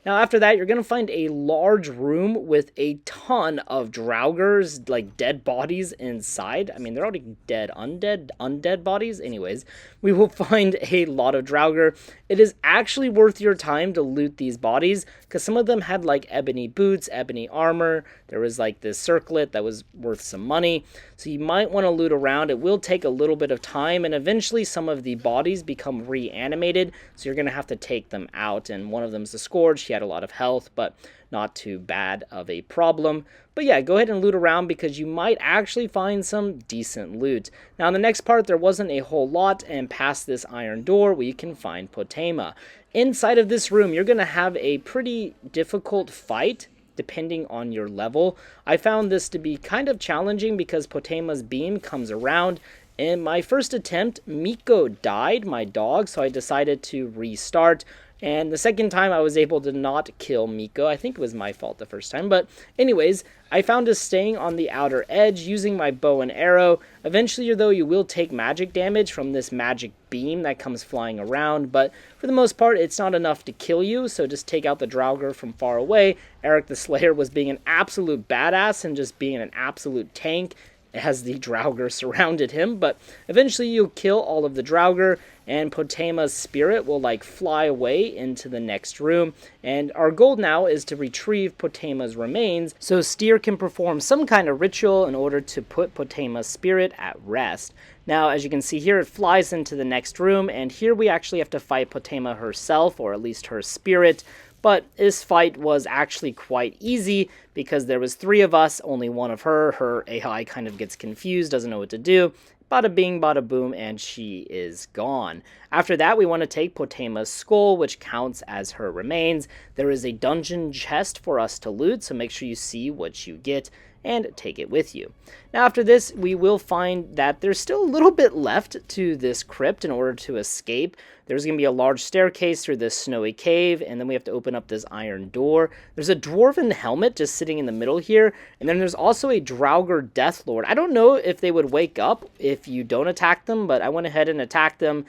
Now after that, you're going to find a large room with a ton of Draugrs, like dead bodies inside. I mean, they're already dead, undead bodies. Anyways, we will find a lot of Draugr. It is actually worth your time to loot these bodies, because some of them had like ebony boots, ebony armor. There was like this circlet that was worth some money. So you might want to loot around. It will take a little bit of time, and eventually some of the bodies become reanimated, so you're going to have to take them out. And one of them is the Scourge. He had a lot of health, but not too bad of a problem. But yeah, go ahead and loot around because you might actually find some decent loot. Now in the next part, there wasn't a whole lot, and past this iron door, we can find Potema. Inside of this room, you're going to have a pretty difficult fight depending on your level. I found this to be kind of challenging because Potema's beam comes around. In my first attempt, Miko died, my dog, so I decided to restart. And the second time I was able to not kill Miko. I think it was my fault the first time. But anyways, I found us staying on the outer edge using my bow and arrow. Eventually, though, you will take magic damage from this magic beam that comes flying around. But for the most part, it's not enough to kill you. So just take out the Draugr from far away. Eric the Slayer was being an absolute badass and just being an absolute tank as the Draugr surrounded him, but eventually you'll kill all of the Draugr, and Potema's spirit will like fly away into the next room, and our goal now is to retrieve Potema's remains so Styr can perform some kind of ritual in order to put Potema's spirit at rest. Now, as you can see here, it flies into the next room, and here we actually have to fight Potema herself, or at least her spirit. But this fight was actually quite easy because there was 3 of us, only 1 of her. Her AI kind of gets confused, doesn't know what to do. Bada bing, bada boom, and she is gone. After that, we want to take Potema's skull, which counts as her remains. There is a dungeon chest for us to loot, so make sure you see what you get and take it with you. Now after this, we will find that there's still a little bit left to this crypt in order to escape. There's going to be a large staircase through this snowy cave, and then we have to open up this iron door. There's a dwarven helmet just sitting in the middle here, and then there's also a Draugr Death Lord. I don't know if they would wake up if you don't attack them, but I went ahead and attacked them,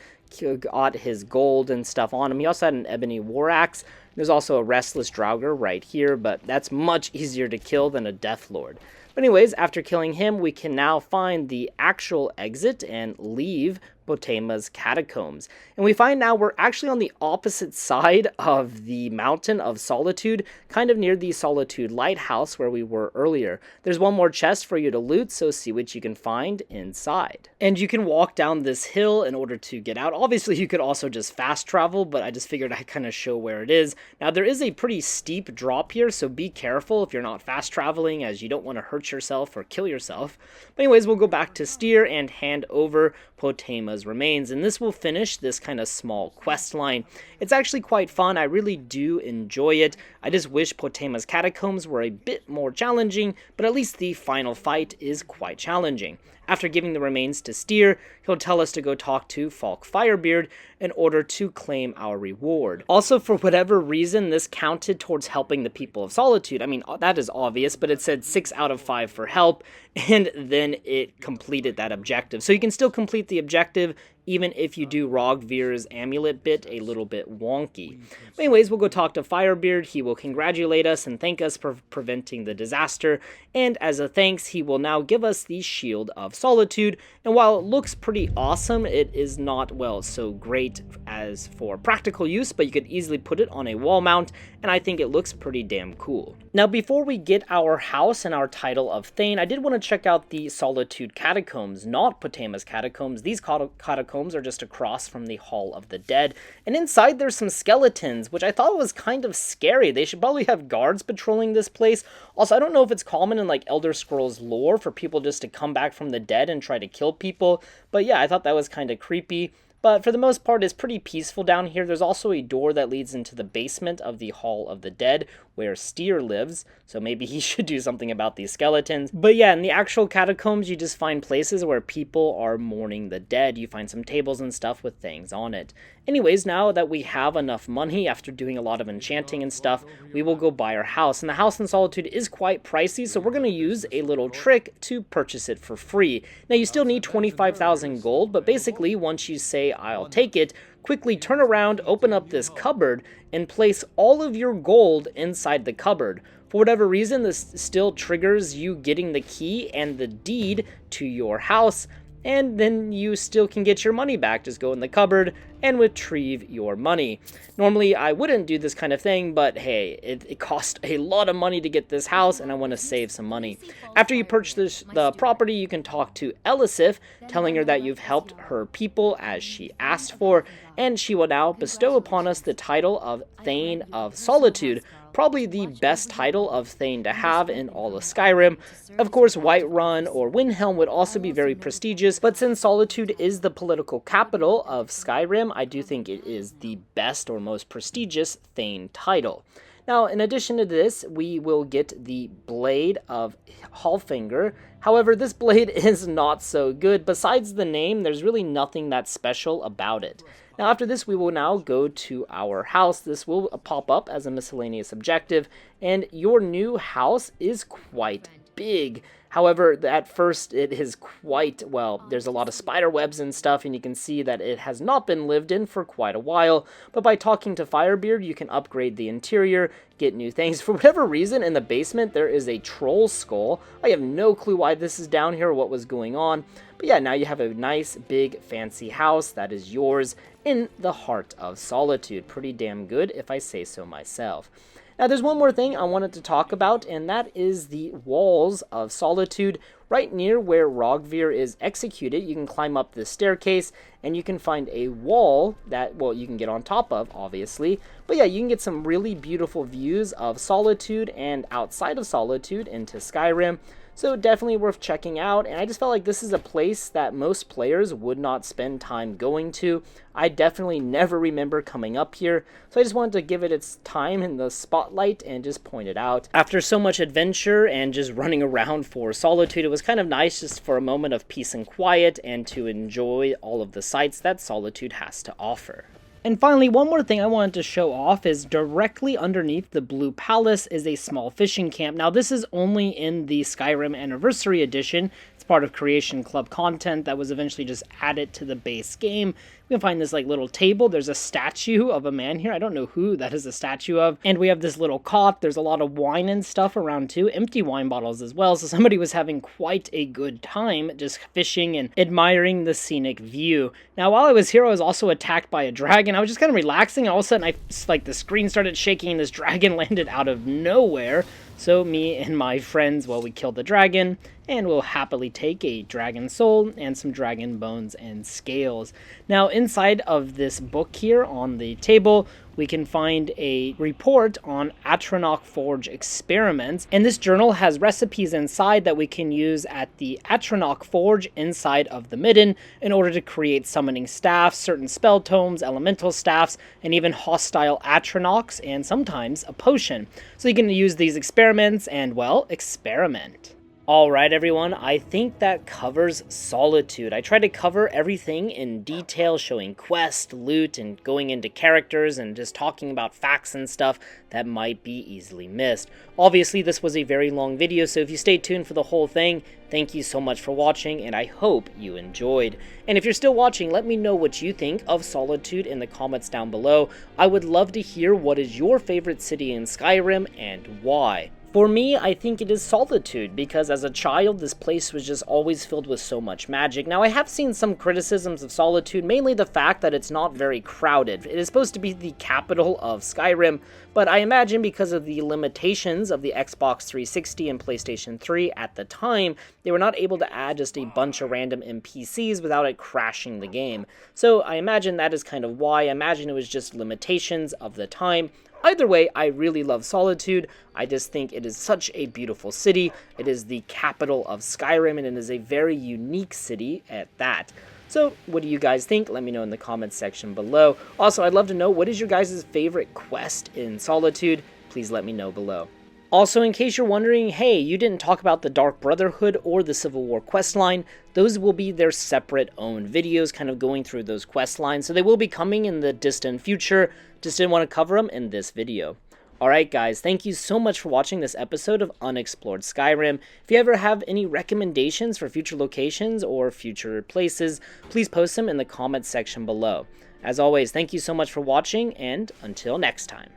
got his gold and stuff on him. He also had an ebony war axe. There's also a restless Draugr right here, but that's much easier to kill than a Death Lord. But anyways, after killing him, we can now find the actual exit and leave Potema's catacombs. And we find now we're actually on the opposite side of the mountain of Solitude, kind of near the Solitude lighthouse where we were earlier. There's one more chest for you to loot, so see what you can find inside. And you can walk down this hill in order to get out. Obviously, you could also just fast travel, but I just figured I'd kind of show where it is. Now, there is a pretty steep drop here, so be careful if you're not fast traveling, as you don't want to hurt yourself or kill yourself. But anyways, we'll go back to Styr and hand over Potema's Potema's remains, and this will finish this kind of small quest line. It's actually quite fun. I really do enjoy it. I just wish Potema's Catacombs were a bit more challenging, but at least the final fight is quite challenging. After giving the remains to Styr, he'll tell us to go talk to Falk Firebeard in order to claim our reward. Also, for whatever reason, this counted towards helping the people of Solitude. I mean, that is obvious, but it said 6 out of 5 for help, and then it completed that objective. So you can still complete the objective, even if you do Roggvir's amulet bit a little bit wonky. But anyways, we'll go talk to Firebeard. He will congratulate us and thank us for preventing the disaster, and as a thanks, he will now give us the Shield of Solitude, and while it looks pretty awesome, it is not, well, so great as for practical use, but you could easily put it on a wall mount, and I think it looks pretty damn cool. Now, before we get our house and our title of Thane, I did want to check out the Solitude Catacombs, not Potema's Catacombs. These catacombs are just across from the Hall of the Dead, and inside there's some skeletons, which I thought was kind of scary. They should probably have guards patrolling this place. Also, I don't know if it's common in like Elder Scrolls lore for people just to come back from the dead and try to kill people, but yeah, I thought that was kind of creepy. But for the most part, it's pretty peaceful down here. There's also a door that leads into the basement of the Hall of the Dead, where Styr lives, so maybe he should do something about these skeletons. But yeah, in the actual catacombs, you just find places where people are mourning the dead. You find some tables and stuff with things on it. Anyways, now that we have enough money after doing a lot of enchanting and stuff, we will go buy our house. And the house in Solitude is quite pricey, so we're going to use a little trick to purchase it for free. Now, you still need 25,000 gold, but basically, once you say, I'll take it, quickly turn around, open up this cupboard, and place all of your gold inside the cupboard. For whatever reason, this still triggers you getting the key and the deed to your house, and then you still can get your money back. Just go in the cupboard and retrieve your money. Normally, I wouldn't do this kind of thing, but hey, it cost a lot of money to get this house, and I want to save some money. After you purchase the property, you can talk to Elisif, telling her that you've helped her people as she asked for, and she will now bestow upon us the title of Thane of Solitude, probably the best title of Thane to have in all of Skyrim. Of course, Whiterun or Windhelm would also be very prestigious, but since Solitude is the political capital of Skyrim, I do think it is the best or most prestigious Thane title. Now, in addition to this, we will get the Blade of Hallfinger. However, this blade is not so good. Besides the name, there's really nothing that special about it. Now, after this, we will now go to our house. This will pop up as a miscellaneous objective, and your new house is quite big. However, at first, it is quite, well, there's a lot of spider webs and stuff, and you can see that it has not been lived in for quite a while. But by talking to Firebeard, you can upgrade the interior, get new things. For whatever reason, in the basement, there is a troll skull. I have no clue why this is down here or what was going on. But yeah, now you have a nice, big, fancy house that is yours in the heart of Solitude. Pretty damn good, if I say so myself. Now, there's one more thing I wanted to talk about, and that is the walls of Solitude. Right near where Roggvir is executed, you can climb up this staircase, and you can find a wall that, well, you can get on top of, obviously. But yeah, you can get some really beautiful views of Solitude and outside of Solitude into Skyrim. So definitely worth checking out, and I just felt like this is a place that most players would not spend time going to. I definitely never remember coming up here, so I just wanted to give it its time in the spotlight and just point it out. After so much adventure and just running around for Solitude, it was kind of nice just for a moment of peace and quiet and to enjoy all of the sights that Solitude has to offer. And finally, one more thing I wanted to show off is directly underneath the Blue Palace is a small fishing camp. Now, this is only in the Skyrim Anniversary Edition. It's part of Creation Club content that was eventually just added to the base game. We can find this like little table. There's a statue of a man here. I don't know who that is a statue of. And we have this little cot. There's a lot of wine and stuff around too. Empty wine bottles as well. So somebody was having quite a good time just fishing and admiring the scenic view. Now, while I was here, I was also attacked by a dragon. I was just kind of relaxing, and all of a sudden, the screen started shaking, and this dragon landed out of nowhere. So me and my friends, well, we killed the dragon, and we'll happily take a dragon soul and some dragon bones and scales. Now inside of this book here on the table, we can find a report on Atronach Forge experiments, and this journal has recipes inside that we can use at the Atronach Forge inside of the Midden in order to create summoning staffs, certain spell tomes, elemental staffs, and even hostile Atronachs, and sometimes a potion. So you can use these experiments and, well, experiment. Alright everyone, I think that covers Solitude. I tried to cover everything in detail, showing quest, loot, and going into characters, and just talking about facts and stuff that might be easily missed. Obviously this was a very long video, so if you stay tuned for the whole thing, thank you so much for watching, and I hope you enjoyed. And if you're still watching, let me know what you think of Solitude in the comments down below. I would love to hear what is your favorite city in Skyrim, and why. For me, I think it is Solitude, because as a child, this place was just always filled with so much magic. Now, I have seen some criticisms of Solitude, mainly the fact that it's not very crowded. It is supposed to be the capital of Skyrim, but I imagine because of the limitations of the Xbox 360 and PlayStation 3 at the time, they were not able to add just a bunch of random NPCs without it crashing the game. So I imagine that is kind of why. I imagine it was just limitations of the time. Either way, I really love Solitude. I just think it is such a beautiful city. It is the capital of Skyrim, and it is a very unique city at that. So, what do you guys think? Let me know in the comments section below. Also, I'd love to know, what is your guys' favorite quest in Solitude? Please let me know below. Also, in case you're wondering, hey, you didn't talk about the Dark Brotherhood or the Civil War questline, those will be their separate own videos kind of going through those quest lines, so they will be coming in the distant future. Just didn't want to cover them in this video. Alright guys, thank you so much for watching this episode of Unexplored Skyrim. If you ever have any recommendations for future locations or future places, please post them in the comments section below. As always, thank you so much for watching, and until next time.